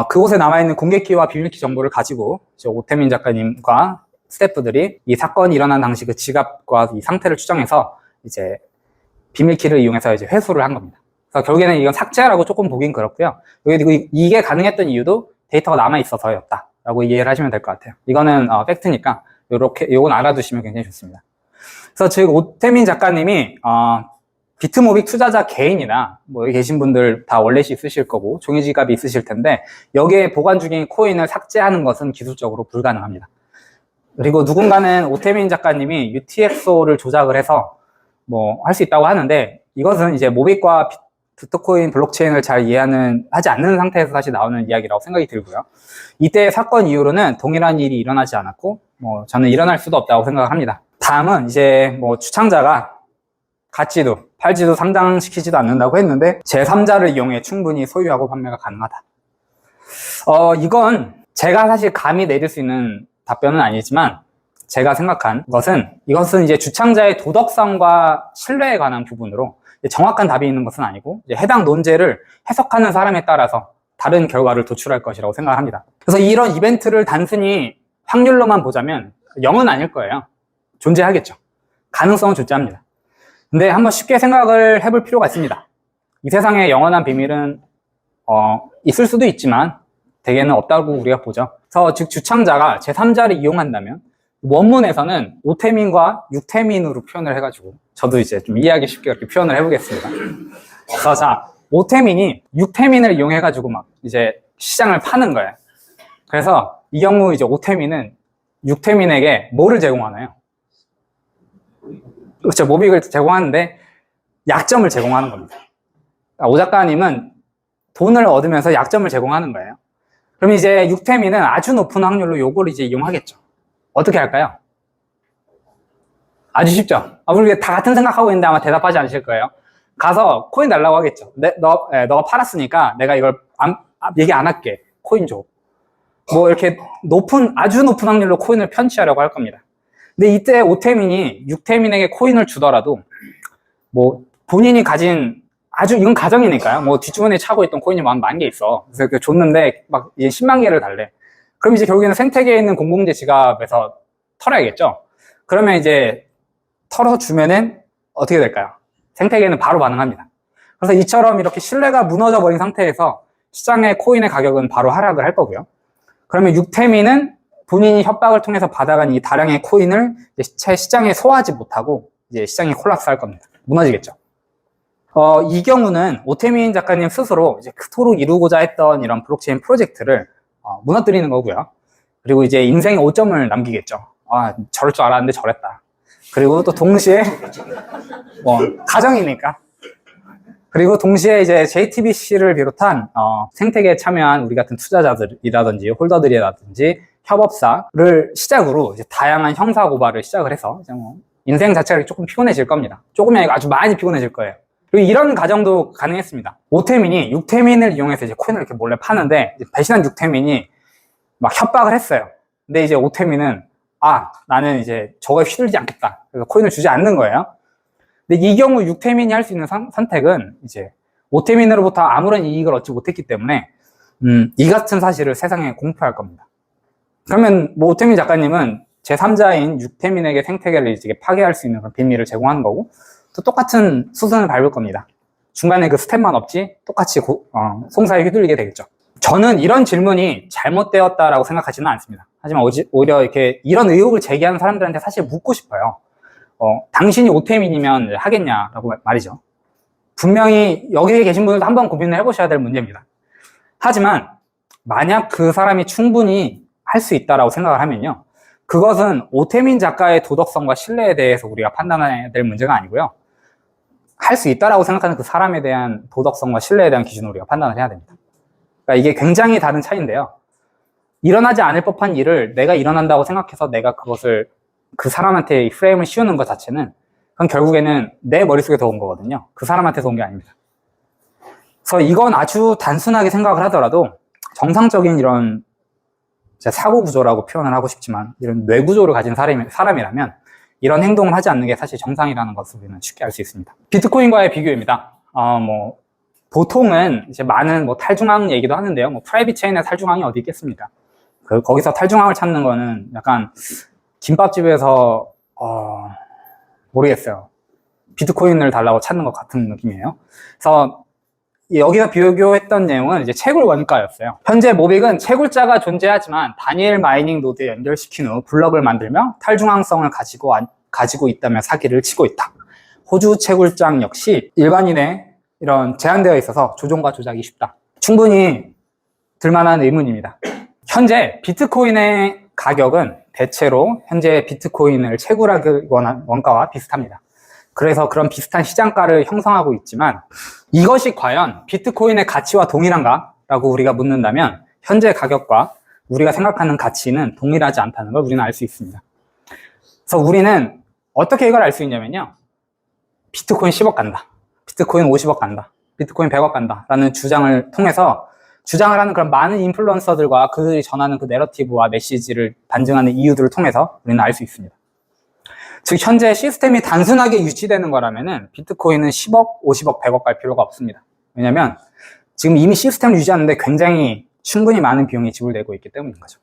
그곳에 남아있는 공개키와 비밀키 정보를 가지고 오태민 작가님과 스태프들이 이 사건이 일어난 당시 그 지갑과 이 상태를 추정해서 이제 비밀키를 이용해서 이제 회수를 한 겁니다. 그래서 결국에는 이건 삭제라고 조금 보긴 그렇고요. 그리고 이게 가능했던 이유도 데이터가 남아있어서였다라고 이해를 하시면 될 것 같아요. 이거는 팩트니까 요건 알아두시면 굉장히 좋습니다. 그래서 즉 오태민 작가님이 비트모빅 투자자 개인이나 여기 계신 분들 다 월렛이 있으실 거고 종이 지갑이 있으실 텐데, 여기에 보관 중인 코인을 삭제하는 것은 기술적으로 불가능합니다. 그리고 누군가는 오태민 작가님이 UTXO를 조작을 해서 할 수 있다고 하는데, 이것은 이제 모빅과 비트코인 블록체인을 잘 하지 않는 상태에서 다시 나오는 이야기라고 생각이 들고요. 이때 사건 이후로는 동일한 일이 일어나지 않았고, 저는 일어날 수도 없다고 생각을 합니다. 다음은 이제 주창자가 갖지도 팔지도 상장시키지도 않는다고 했는데 제3자를 이용해 충분히 소유하고 판매가 가능하다. 이건 제가 사실 감히 내릴 수 있는 답변은 아니지만, 제가 생각한 것은 이것은 이제 주창자의 도덕성과 신뢰에 관한 부분으로 정확한 답이 있는 것은 아니고, 이제 해당 논제를 해석하는 사람에 따라서 다른 결과를 도출할 것이라고 생각합니다. 그래서 이런 이벤트를 단순히 확률로만 보자면 0은 아닐 거예요. 존재하겠죠. 가능성은 존재합니다. 근데 한번 쉽게 생각을 해볼 필요가 있습니다. 이 세상에 영원한 비밀은 있을 수도 있지만 대개는 없다고 우리가 보죠. 그래서 즉 주창자가 제3자를 이용한다면, 원문에서는 오태민과 육태민으로 표현을 해가지고 저도 이제 좀 이해하기 쉽게 이렇게 표현을 해보겠습니다. 그래서 자, 5태민이 6태민을 이용해가지고 막 이제 시장을 파는 거예요. 그래서 이 경우 이제 5태민은 6태민에게 뭐를 제공하나요? 그렇죠. 모빅을 제공하는데 약점을 제공하는 겁니다. 오 작가님은 돈을 얻으면서 약점을 제공하는 거예요. 그럼 이제 6태민은 아주 높은 확률로 요걸 이제 이용하겠죠. 어떻게 할까요? 아주 쉽죠. 우리 다 같은 생각하고 있는데 아마 대답하지 않으실 거예요. 가서 코인 달라고 하겠죠. 너가 팔았으니까 내가 이걸 얘기 안 할게. 코인 줘. 뭐 이렇게 아주 높은 확률로 코인을 편취하려고 할 겁니다. 근데 이때 5태민이 6태민에게 코인을 주더라도 뭐 본인이 가진 이건 가정이니까요. 뭐 뒷주머니에 차고 있던 코인이 한 10,000개 있어. 그래서 이렇게 줬는데 막 10만 개를 달래. 그럼 이제 결국에는 생태계에 있는 공공재 지갑에서 털어야겠죠. 그러면 이제 털어서 주면은 어떻게 될까요? 생태계는 바로 반응합니다. 그래서 이처럼 이렇게 신뢰가 무너져 버린 상태에서 시장의 코인의 가격은 바로 하락을 할 거고요. 그러면 6태민은 본인이 협박을 통해서 받아간 이 다량의 코인을 이제 시장에 소화하지 못하고 이제 시장이 콜apse 할 겁니다. 무너지겠죠. 이 경우는 오태민 작가님 스스로 이제 그토록 이루고자 했던 이런 블록체인 프로젝트를 무너뜨리는 거고요. 그리고 이제 인생의 오점을 남기겠죠. 저럴 줄 알았는데 저랬다. 그리고 또 동시에 가정이니까. 그리고 동시에 이제 JTBC를 비롯한 생태계에 참여한 우리 같은 투자자들이라든지 홀더들이라든지 협업사를 시작으로 이제 다양한 형사 고발을 시작을 해서 이제 인생 자체가 조금 피곤해질 겁니다. 조금이 아니고 아주 많이 피곤해질 거예요. 그리고 이런 과정도 가능했습니다. 5태민이 6태민을 이용해서 이제 코인을 이렇게 몰래 파는데 배신한 6태민이 막 협박을 했어요. 근데 이제 5태민은 나는 이제 저거에 휘둘리지 않겠다. 그래서 코인을 주지 않는 거예요. 근데 이 경우 6태민이 할 수 있는 선택은 이제 5태민으로부터 아무런 이익을 얻지 못했기 때문에 이 같은 사실을 세상에 공표할 겁니다. 그러면 뭐 5태민 작가님은 제3자인 6태민에게 생태계를 이제 파괴할 수 있는 그런 비밀을 제공하는 거고 또 똑같은 수순을 밟을 겁니다. 중간에 그 스텝만 없지 똑같이 송사에 휘둘리게 되겠죠. 저는 이런 질문이 잘못되었다라고 생각하지는 않습니다. 하지만 오히려 이렇게 이런 의혹을 제기하는 사람들한테 사실 묻고 싶어요. 당신이 5태민이면 하겠냐라고 말이죠. 분명히 여기에 계신 분들도 한번 고민을 해보셔야 될 문제입니다. 하지만 만약 그 사람이 충분히 할 수 있다라고 생각을 하면요. 그것은 오태민 작가의 도덕성과 신뢰에 대해서 우리가 판단해야 될 문제가 아니고요. 할 수 있다라고 생각하는 그 사람에 대한 도덕성과 신뢰에 대한 기준으로 우리가 판단을 해야 됩니다. 그러니까 이게 굉장히 다른 차이인데요. 일어나지 않을 법한 일을 내가 일어난다고 생각해서 내가 그것을 그 사람한테 이 프레임을 씌우는 것 자체는 그건 결국에는 내 머릿속에서 온 거거든요. 그 사람한테서 온 게 아닙니다. 그래서 이건 아주 단순하게 생각을 하더라도 정상적인 이런 사고 구조라고 표현을 하고 싶지만 이런 뇌 구조를 가진 사람이라면 이런 행동을 하지 않는 게 사실 정상이라는 것을 우리는 쉽게 알 수 있습니다. 비트코인과의 비교입니다. 보통은 이제 많은 탈중앙 얘기도 하는데요. 프라이빗 체인에 탈중앙이 어디 있겠습니까? 거기서 탈중앙을 찾는 거는 약간 김밥집에서 모르겠어요. 비트코인을 달라고 찾는 것 같은 느낌이에요. 그래서 여기서 비교했던 내용은 이제 채굴 원가였어요. 현재 모빅은 채굴자가 존재하지만 다니엘 마이닝 노드에 연결시킨 후 블럭을 만들며 탈중앙성을 가지고 있다며 사기를 치고 있다. 호주 채굴장 역시 일반인의 이런 제한되어 있어서 조종과 조작이 쉽다. 충분히 들만한 의문입니다. 현재 비트코인의 가격은 대체로 현재 비트코인을 채굴하기 원한 원가와 비슷합니다. 그래서 그런 비슷한 시장가를 형성하고 있지만 이것이 과연 비트코인의 가치와 동일한가? 라고 우리가 묻는다면 현재 가격과 우리가 생각하는 가치는 동일하지 않다는 걸 우리는 알 수 있습니다. 그래서 우리는 어떻게 이걸 알 수 있냐면요. 비트코인 10억 간다. 비트코인 50억 간다. 비트코인 100억 간다. 라는 주장을 통해서 주장을 하는 그런 많은 인플루언서들과 그들이 전하는 그 내러티브와 메시지를 반증하는 이유들을 통해서 우리는 알 수 있습니다. 즉 현재 시스템이 단순하게 유지되는 거라면은 비트코인은 10억, 50억, 100억 갈 필요가 없습니다. 왜냐면 지금 이미 시스템을 유지하는데 굉장히 충분히 많은 비용이 지불되고 있기 때문인 거죠.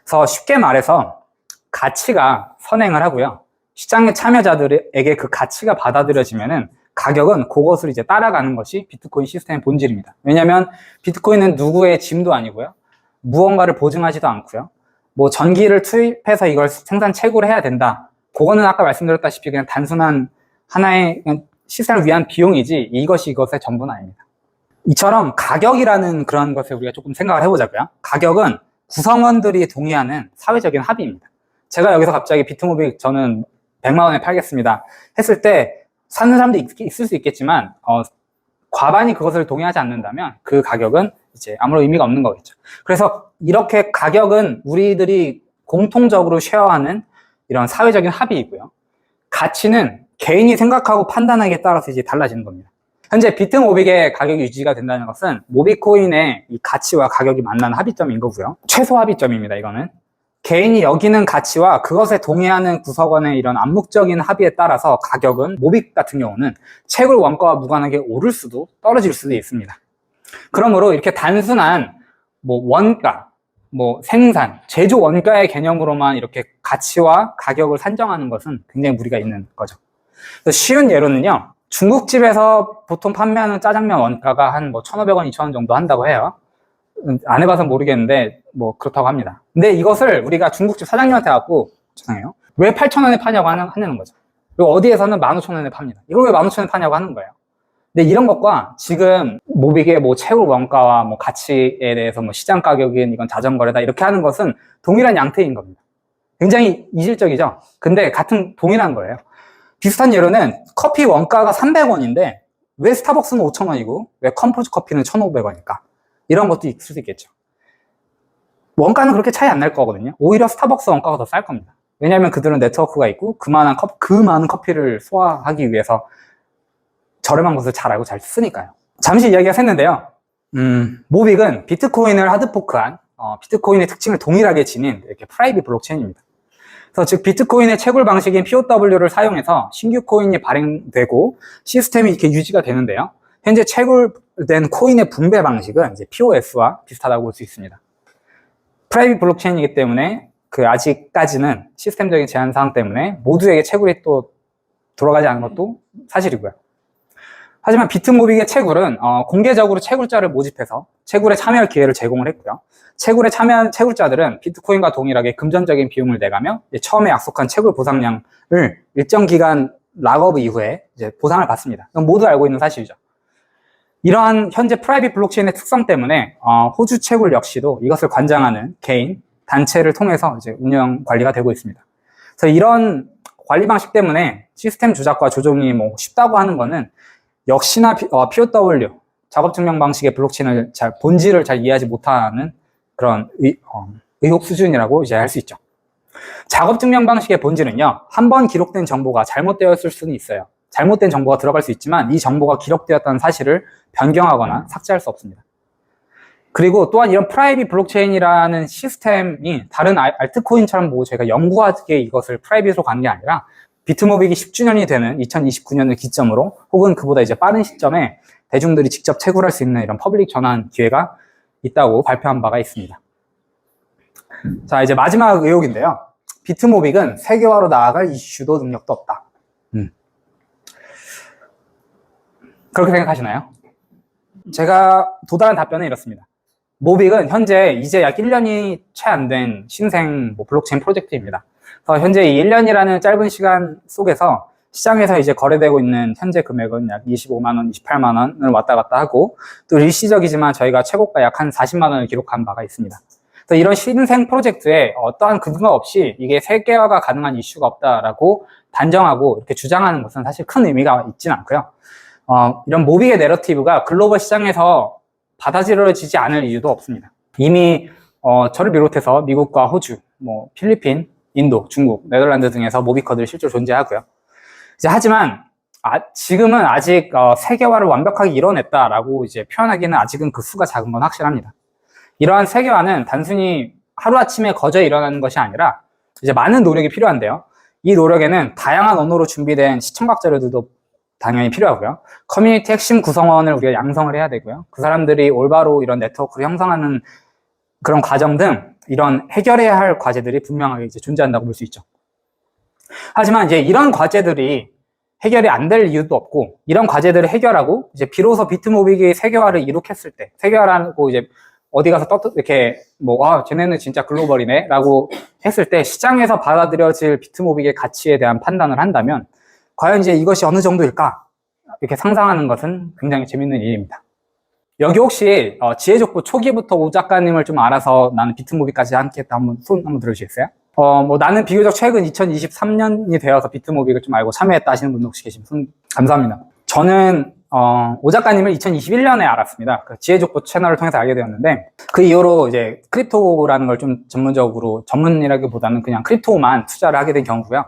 그래서 쉽게 말해서 가치가 선행을 하고요. 시장의 참여자들에게 그 가치가 받아들여지면은 가격은 그것을 이제 따라가는 것이 비트코인 시스템의 본질입니다. 왜냐하면 비트코인은 누구의 짐도 아니고요. 무언가를 보증하지도 않고요. 전기를 투입해서 이걸 생산 채굴을 해야 된다. 그거는 아까 말씀드렸다시피 그냥 단순한 하나의 그냥 시스템을 위한 비용이지 이것이 이것의 전부는 아닙니다. 이처럼 가격이라는 그런 것을 우리가 조금 생각을 해보자고요. 가격은 구성원들이 동의하는 사회적인 합의입니다. 제가 여기서 갑자기 비트모빅 저는 100만 원에 팔겠습니다 했을 때 사는 사람도 있을 수 있겠지만 과반이 그것을 동의하지 않는다면 그 가격은 이제 아무런 의미가 없는 거겠죠. 그래서 이렇게 가격은 우리들이 공통적으로 쉐어하는 이런 사회적인 합의이고요. 가치는 개인이 생각하고 판단하기에 따라서 이제 달라지는 겁니다. 현재 비트모빅의 가격이 유지가 된다는 것은 모비코인의 이 가치와 가격이 만나는 합의점인 거고요. 최소 합의점입니다, 이거는. 개인이 여기는 가치와 그것에 동의하는 구성원의 이런 암묵적인 합의에 따라서 가격은 모빅 같은 경우는 채굴 원가와 무관하게 오를 수도 떨어질 수도 있습니다. 그러므로 이렇게 단순한 원가, 생산, 제조 원가의 개념으로만 이렇게 가치와 가격을 산정하는 것은 굉장히 무리가 있는 거죠. 쉬운 예로는요, 중국집에서 보통 판매하는 짜장면 원가가 한 1,500원, 2,000원 정도 한다고 해요. 안 해봐서 모르겠는데 그렇다고 합니다. 근데 이것을 우리가 중국집 사장님한테 갖고 죄송해요, 왜 8,000원에 파냐고 하는 거죠. 그리고 어디에서는 15,000원에 팝니다. 이걸 왜 15,000원에 파냐고 하는 거예요. 근데 이런 것과 지금 모빅의 채굴 원가와 가치에 대해서 시장 가격인 이건 자전거래다 이렇게 하는 것은 동일한 양태인 겁니다. 굉장히 이질적이죠. 근데 동일한 거예요. 비슷한 예로는 커피 원가가 300원인데 왜 스타벅스는 5,000원이고 왜 컴포즈 커피는 1,500원일까? 이런 것도 있을 수 있겠죠. 원가는 그렇게 차이 안 날 거거든요. 오히려 스타벅스 원가가 더 쌀 겁니다. 왜냐하면 그들은 네트워크가 있고 그 많은 커피를 소화하기 위해서 저렴한 것을 잘 알고 잘 쓰니까요. 잠시 이야기가 샜는데요. 모빅은 비트코인을 하드포크한 비트코인의 특징을 동일하게 지닌 이렇게 프라이빗 블록체인입니다. 그래서 즉 비트코인의 채굴 방식인 POW를 사용해서 신규 코인이 발행되고 시스템이 이렇게 유지가 되는데요. 현재 채굴된 코인의 분배 방식은 이제 POS와 비슷하다고 볼 수 있습니다. 프라이빗 블록체인이기 때문에 아직까지는 시스템적인 제한 사항 때문에 모두에게 채굴이 또 돌아가지 않은 것도 사실이고요. 하지만 비트모빅의 채굴은 공개적으로 채굴자를 모집해서 채굴에 참여할 기회를 제공을 했고요. 채굴에 참여한 채굴자들은 비트코인과 동일하게 금전적인 비용을 내가며 처음에 약속한 채굴 보상량을 일정 기간 락업 이후에 이제 보상을 받습니다. 이건 모두 알고 있는 사실이죠. 이러한 현재 프라이빗 블록체인의 특성 때문에 호주 채굴 역시도 이것을 관장하는 개인, 단체를 통해서 이제 운영 관리가 되고 있습니다. 그래서 이런 관리 방식 때문에 시스템 조작과 조종이 쉽다고 하는 거는 역시나 POW, 작업증명 방식의 블록체인을 본질을 잘 이해하지 못하는 그런 의혹 수준이라고 이제 할 수 있죠. 작업증명 방식의 본질은요, 한번 기록된 정보가 잘못되었을 수는 있어요. 잘못된 정보가 들어갈 수 있지만 이 정보가 기록되었다는 사실을 변경하거나 삭제할 수 없습니다. 그리고 또한 이런 프라이빗 블록체인이라는 시스템이 다른 알트코인처럼 저희가 영구하게 이것을 프라이빗으로 간 게 아니라 비트모빅이 10주년이 되는 2029년을 기점으로 혹은 그보다 이제 빠른 시점에 대중들이 직접 채굴할 수 있는 이런 퍼블릭 전환 기회가 있다고 발표한 바가 있습니다. 자, 이제 마지막 의혹인데요. 비트모빅은 세계화로 나아갈 이슈도 능력도 없다. 그렇게 생각하시나요? 제가 도달한 답변은 이렇습니다. 모빅은 현재 이제 약 1년이 채 안 된 신생 블록체인 프로젝트입니다. 그래서 현재 이 1년이라는 짧은 시간 속에서 시장에서 이제 거래되고 있는 현재 금액은 약 25만 원, 28만 원을 왔다 갔다 하고 또 일시적이지만 저희가 최고가 약 한 40만 원을 기록한 바가 있습니다. 그래서 이런 신생 프로젝트에 어떠한 근거 없이 이게 세계화가 가능한 이슈가 없다라고 단정하고 이렇게 주장하는 것은 사실 큰 의미가 있지는 않고요. 이런 모빅의 내러티브가 글로벌 시장에서 받아들여지지 않을 이유도 없습니다. 이미 저를 비롯해서 미국과 호주, 필리핀, 인도, 중국, 네덜란드 등에서 모비커들이 실제로 존재하고요. 하지만 지금은 아직 세계화를 완벽하게 이뤄냈다라고 이제 표현하기는 아직은 그 수가 작은 건 확실합니다. 이러한 세계화는 단순히 하루아침에 거저 일어나는 것이 아니라 이제 많은 노력이 필요한데요. 이 노력에는 다양한 언어로 준비된 시청각 자료들도 당연히 필요하고요. 커뮤니티 핵심 구성원을 우리가 양성을 해야 되고요. 그 사람들이 올바로 이런 네트워크를 형성하는 그런 과정 등 이런 해결해야 할 과제들이 분명하게 이제 존재한다고 볼 수 있죠. 하지만 이제 이런 과제들이 해결이 안 될 이유도 없고, 이런 과제들을 해결하고 이제 비로소 비트모빅이 세계화를 이룩했을 때, 세계화라고 이제 어디 가서 이렇게 쟤네는 진짜 글로벌이네 라고 했을 때 시장에서 받아들여질 비트모빅의 가치에 대한 판단을 한다면 과연 이제 이것이 어느 정도일까 이렇게 상상하는 것은 굉장히 재밌는 일입니다. 여기 혹시 지혜족보 초기부터 오 작가님을 좀 알아서 나는 비트모비까지 함께 했다 손 한번 들어주시겠어요? 뭐 나는 비교적 최근 2023년이 되어서 비트모비를 좀 알고 참여했다 하시는 분 혹시 계시면 손 감사합니다. 저는 오 작가님을 2021년에 알았습니다. 그 지혜족보 채널을 통해서 알게 되었는데 그 이후로 이제 크립토라는 걸 좀 전문이라기보다는 그냥 크립토만 투자를 하게 된 경우고요.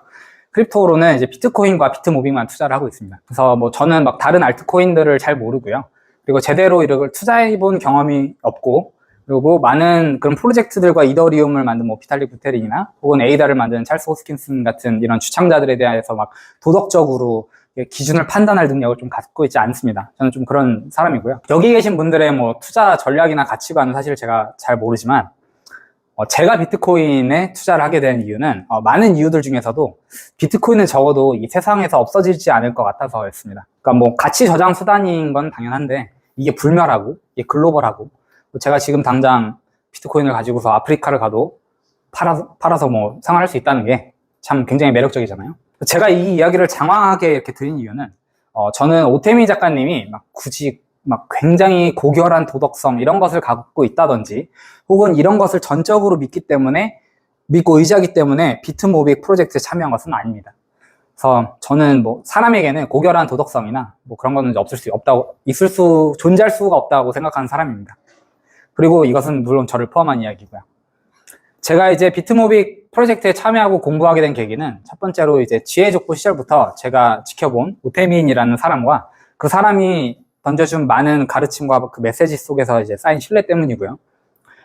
크립토로는 이제 비트코인과 비트모비만 투자를 하고 있습니다. 그래서 뭐 저는 막 다른 알트코인들을 잘 모르고요. 그리고 제대로 이걸 투자해 본 경험이 없고, 그리고 많은 그런 프로젝트들과 이더리움을 만든 뭐 비탈릭 부테린이나 혹은 에이다를 만든 찰스 호스킨슨 같은 이런 주창자들에 대해서 막 도덕적으로 기준을 판단할 능력을 좀 갖고 있지 않습니다. 저는 좀 그런 사람이고요. 여기 계신 분들의 뭐 투자 전략이나 가치관은 사실 제가 잘 모르지만 제가 비트코인에 투자를 하게 된 이유는 많은 이유들 중에서도 비트코인은 적어도 이 세상에서 없어지지 않을 것 같아서였습니다. 그러니까 뭐 가치 저장 수단인 건 당연한데 이게 불멸하고 이게 글로벌하고 제가 지금 당장 비트코인을 가지고서 아프리카를 가도 팔아서 뭐 생활할 수 있다는 게 참 굉장히 매력적이잖아요. 제가 이 이야기를 장황하게 이렇게 드린 이유는 저는 오태미 작가님이 막 굳이 막 굉장히 고결한 도덕성 이런 것을 갖고 있다든지 혹은 이런 것을 전적으로 믿고 의지하기 때문에 비트모비 프로젝트에 참여한 것은 아닙니다. 그래서 저는 뭐 사람에게는 고결한 도덕성이나 뭐 그런 거는 존재할 수가 없다고 생각하는 사람입니다. 그리고 이것은 물론 저를 포함한 이야기고요. 제가 이제 비트모비 프로젝트에 참여하고 공부하게 된 계기는 첫 번째로 이제 지혜족보 시절부터 제가 지켜본 오태민이라는 사람과 그 사람이 던져준 많은 가르침과 그 메시지 속에서 이제 쌓인 신뢰 때문이고요.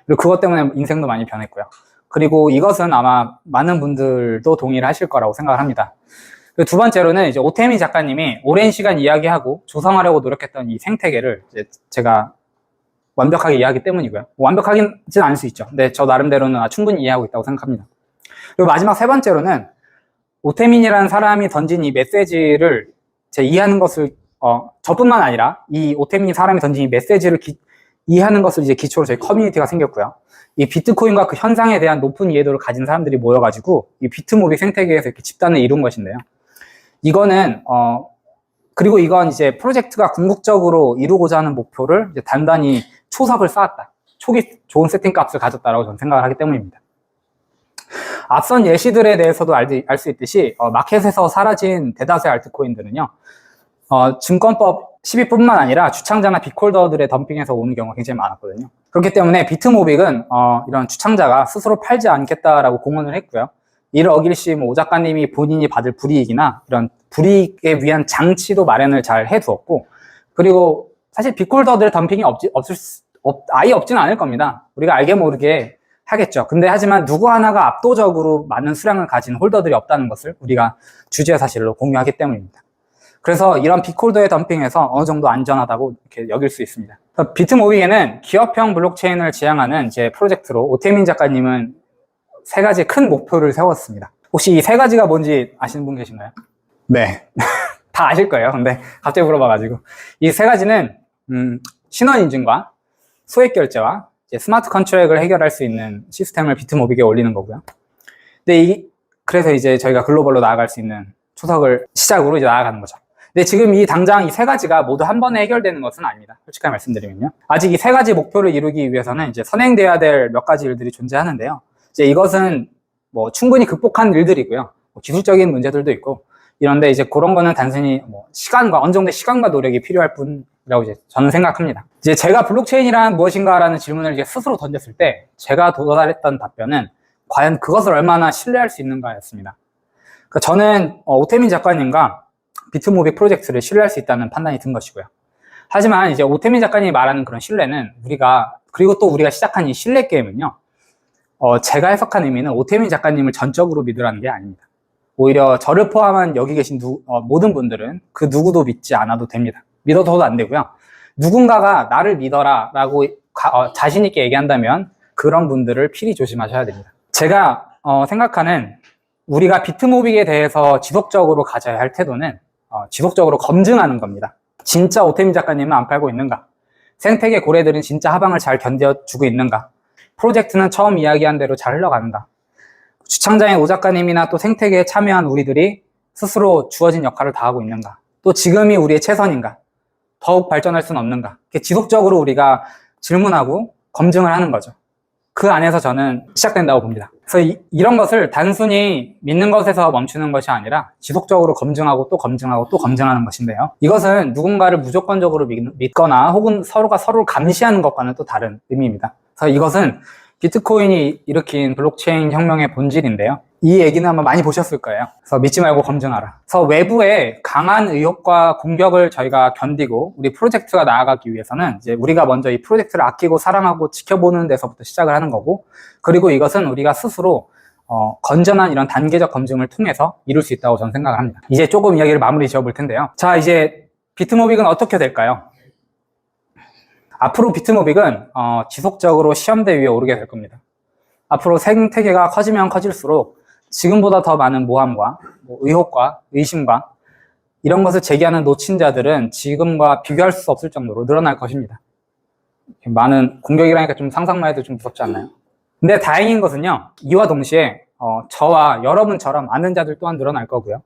그리고 그것 때문에 인생도 많이 변했고요. 그리고 이것은 아마 많은 분들도 동의를 하실 거라고 생각을 합니다. 그리고 두 번째로는 이제 오태미 작가님이 오랜 시간 이야기하고 조성하려고 노력했던 이 생태계를 이제 제가 완벽하게 이해하기 때문이고요. 완벽하진 않을 수 있죠. 근데 저 나름대로는 충분히 이해하고 있다고 생각합니다. 그리고 마지막 세 번째로는 오태민이라는 사람이 던진 이 메시지를 제가 이해하는 것을 저뿐만 아니라 이 오태민 사람이 던진 이 메시지를 이해하는 것을 이제 기초로 저희 커뮤니티가 생겼고요. 이 비트코인과 그 현상에 대한 높은 이해도를 가진 사람들이 모여가지고 이 비트모비 생태계에서 이렇게 집단을 이룬 것인데요. 이거는 그리고 이건 이제 프로젝트가 궁극적으로 이루고자 하는 목표를 이제 단단히 초석을 쌓았다. 초기 좋은 세팅 값을 가졌다라고 저는 생각을 하기 때문입니다. 앞선 예시들에 대해서도 알 수 있듯이 마켓에서 사라진 대다수의 알트코인들은요. 증권법 12뿐만 아니라 주창자나 빅홀더들의 덤핑에서 오는 경우가 굉장히 많았거든요. 그렇기 때문에 비트모빅은 이런 주창자가 스스로 팔지 않겠다라고 공언을 했고요. 이를 어길 시 오 작가님이 본인이 받을 불이익이나 이런 불이익에 위한 장치도 마련을 잘 해두었고, 그리고 사실 빅홀더들의 덤핑이 아예 없지는 않을 겁니다. 우리가 알게 모르게 하겠죠. 근데 하지만 누구 하나가 압도적으로 많은 수량을 가진 홀더들이 없다는 것을 우리가 주제 사실로 공유하기 때문입니다. 그래서 이런 빅홀더의 덤핑에서 어느 정도 안전하다고 이렇게 여길 수 있습니다. 비트모빅에는 기업형 블록체인을 지향하는 제 프로젝트로 오태민 작가님은 세 가지 큰 목표를 세웠습니다. 혹시 이 세 가지가 뭔지 아시는 분 계신가요? 네. 다 아실 거예요. 근데 갑자기 물어봐가지고. 이 세 가지는, 신원 인증과 소액 결제와 이제 스마트 컨트랙을 해결할 수 있는 시스템을 비트모빅에 올리는 거고요. 근데 그래서 이제 저희가 글로벌로 나아갈 수 있는 초석을 시작으로 이제 나아가는 거죠. 근데 지금 당장 이 세 가지가 모두 한 번에 해결되는 것은 아닙니다. 솔직하게 말씀드리면요. 아직 이 세 가지 목표를 이루기 위해서는 이제 선행돼야 될 몇 가지 일들이 존재하는데요. 이제 이것은 뭐 충분히 극복한 일들이고요. 뭐 기술적인 문제들도 있고, 이런데 이제 그런 거는 단순히 뭐 어느 정도의 시간과 노력이 필요할 뿐이라고 이제 저는 생각합니다. 이제 제가 블록체인이란 무엇인가라는 질문을 이제 스스로 던졌을 때 제가 도달했던 답변은 과연 그것을 얼마나 신뢰할 수 있는가였습니다. 그러니까 저는 오태민 작가님과 비트모빅 프로젝트를 신뢰할 수 있다는 판단이 든 것이고요. 하지만 이제 오태민 작가님이 말하는 그런 신뢰는 그리고 또 우리가 시작한 이 신뢰 게임은요, 제가 해석한 의미는 오태민 작가님을 전적으로 믿으라는 게 아닙니다. 오히려 저를 포함한 여기 계신 모든 분들은 그 누구도 믿지 않아도 됩니다. 믿어도 안 되고요. 누군가가 나를 믿어라 라고 자신 있게 얘기한다면 그런 분들을 필히 조심하셔야 됩니다. 제가 생각하는 우리가 비트모빅에 대해서 지속적으로 가져야 할 태도는 지속적으로 검증하는 겁니다. 진짜 오태민 작가님은 안 팔고 있는가? 생태계 고래들은 진짜 하방을 잘 견뎌주고 있는가? 프로젝트는 처음 이야기한 대로 잘 흘러가는가? 주창자인 오 작가님이나 또 생태계에 참여한 우리들이 스스로 주어진 역할을 다하고 있는가? 또 지금이 우리의 최선인가? 더욱 발전할 수는 없는가? 이렇게 지속적으로 우리가 질문하고 검증을 하는 거죠. 그 안에서 저는 시작된다고 봅니다. 그래서 이런 것을 단순히 믿는 것에서 멈추는 것이 아니라 지속적으로 검증하고 또 검증하고 또 검증하는 것인데요. 이것은 누군가를 무조건적으로 믿거나 혹은 서로가 서로를 감시하는 것과는 또 다른 의미입니다. 그래서 이것은 비트코인이 일으킨 블록체인 혁명의 본질인데요. 이 얘기는 아마 많이 보셨을 거예요. 그래서 믿지 말고 검증하라. 그래서 외부의 강한 의혹과 공격을 저희가 견디고 우리 프로젝트가 나아가기 위해서는 이제 우리가 먼저 이 프로젝트를 아끼고 사랑하고 지켜보는 데서부터 시작을 하는 거고, 그리고 이것은 우리가 스스로 건전한 이런 단계적 검증을 통해서 이룰 수 있다고 저는 생각을 합니다. 이제 조금 이야기를 마무리 지어 볼 텐데요. 자, 이제 비트모빅은 어떻게 될까요? 앞으로 비트모빅은 지속적으로 시험대 위에 오르게 될 겁니다. 앞으로 생태계가 커지면 커질수록 지금보다 더 많은 모함과 의혹과 의심과 이런 것을 제기하는 노친자들은 지금과 비교할 수 없을 정도로 늘어날 것입니다. 많은 공격이라니까 좀 상상만 해도 좀 무섭지 않나요? 근데 다행인 것은요, 이와 동시에 저와 여러분처럼 아는 자들 또한 늘어날 거고요.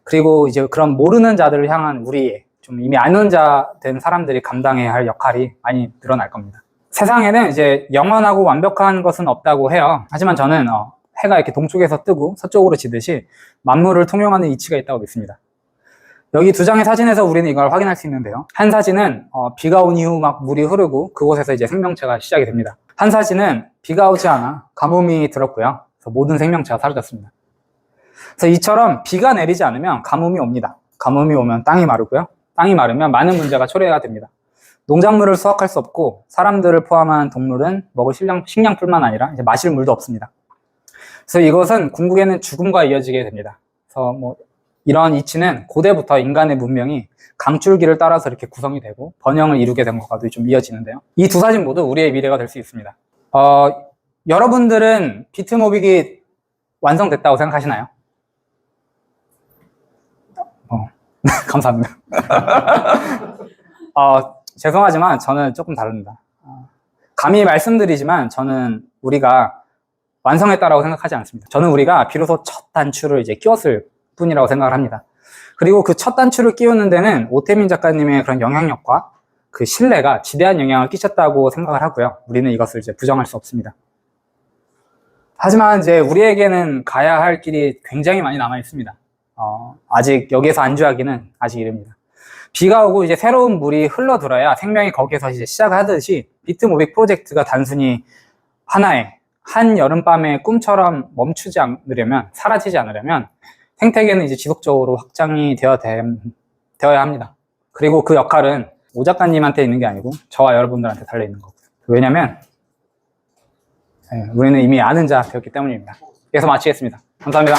그리고 이제 그런 모르는 자들을 향한 우리의 좀 이미 아는 자 된 사람들이 감당해야 할 역할이 많이 늘어날 겁니다. 세상에는 이제 영원하고 완벽한 것은 없다고 해요. 하지만 저는 해가 이렇게 동쪽에서 뜨고 서쪽으로 지듯이 만물을 통용하는 이치가 있다고 믿습니다. 여기 두 장의 사진에서 우리는 이걸 확인할 수 있는데요. 한 사진은 비가 온 이후 막 물이 흐르고 그곳에서 이제 생명체가 시작이 됩니다. 한 사진은 비가 오지 않아 가뭄이 들었고요. 그래서 모든 생명체가 사라졌습니다. 그래서 이처럼 비가 내리지 않으면 가뭄이 옵니다. 가뭄이 오면 땅이 마르고요. 땅이 마르면 많은 문제가 초래가 됩니다. 농작물을 수확할 수 없고 사람들을 포함한 동물은 먹을 식량뿐만 아니라 이제 마실 물도 없습니다. 그래서 이것은 궁극에는 죽음과 이어지게 됩니다. 그래서 이런 이치는 고대부터 인간의 문명이 강줄기를 따라서 이렇게 구성이 되고 번영을 이루게 된 것과도 좀 이어지는데요. 이 두 사진 모두 우리의 미래가 될 수 있습니다. 여러분들은 비트모빅이 완성됐다고 생각하시나요? 감사합니다. 죄송하지만 저는 조금 다릅니다. 감히 말씀드리지만 저는 우리가 완성했다라고 생각하지 않습니다. 저는 우리가 비로소 첫 단추를 이제 끼웠을 뿐이라고 생각을 합니다. 그리고 그 첫 단추를 끼우는 데는 오태민 작가님의 그런 영향력과 그 신뢰가 지대한 영향을 끼쳤다고 생각을 하고요. 우리는 이것을 이제 부정할 수 없습니다. 하지만 이제 우리에게는 가야 할 길이 굉장히 많이 남아 있습니다. 아직 여기에서 안주하기는 아직 이릅니다. 비가 오고 이제 새로운 물이 흘러들어야 생명이 거기에서 이제 시작하듯이 비트모빅 프로젝트가 단순히 하나의 한 여름밤의 꿈처럼 멈추지 않으려면, 사라지지 않으려면 생태계는 이제 지속적으로 확장이 되어야 합니다. 그리고 그 역할은 오 작가님한테 있는 게 아니고 저와 여러분들한테 달려있는 거고요. 왜냐면 우리는 이미 아는 자 되었기 때문입니다. 여기서 마치겠습니다. 감사합니다.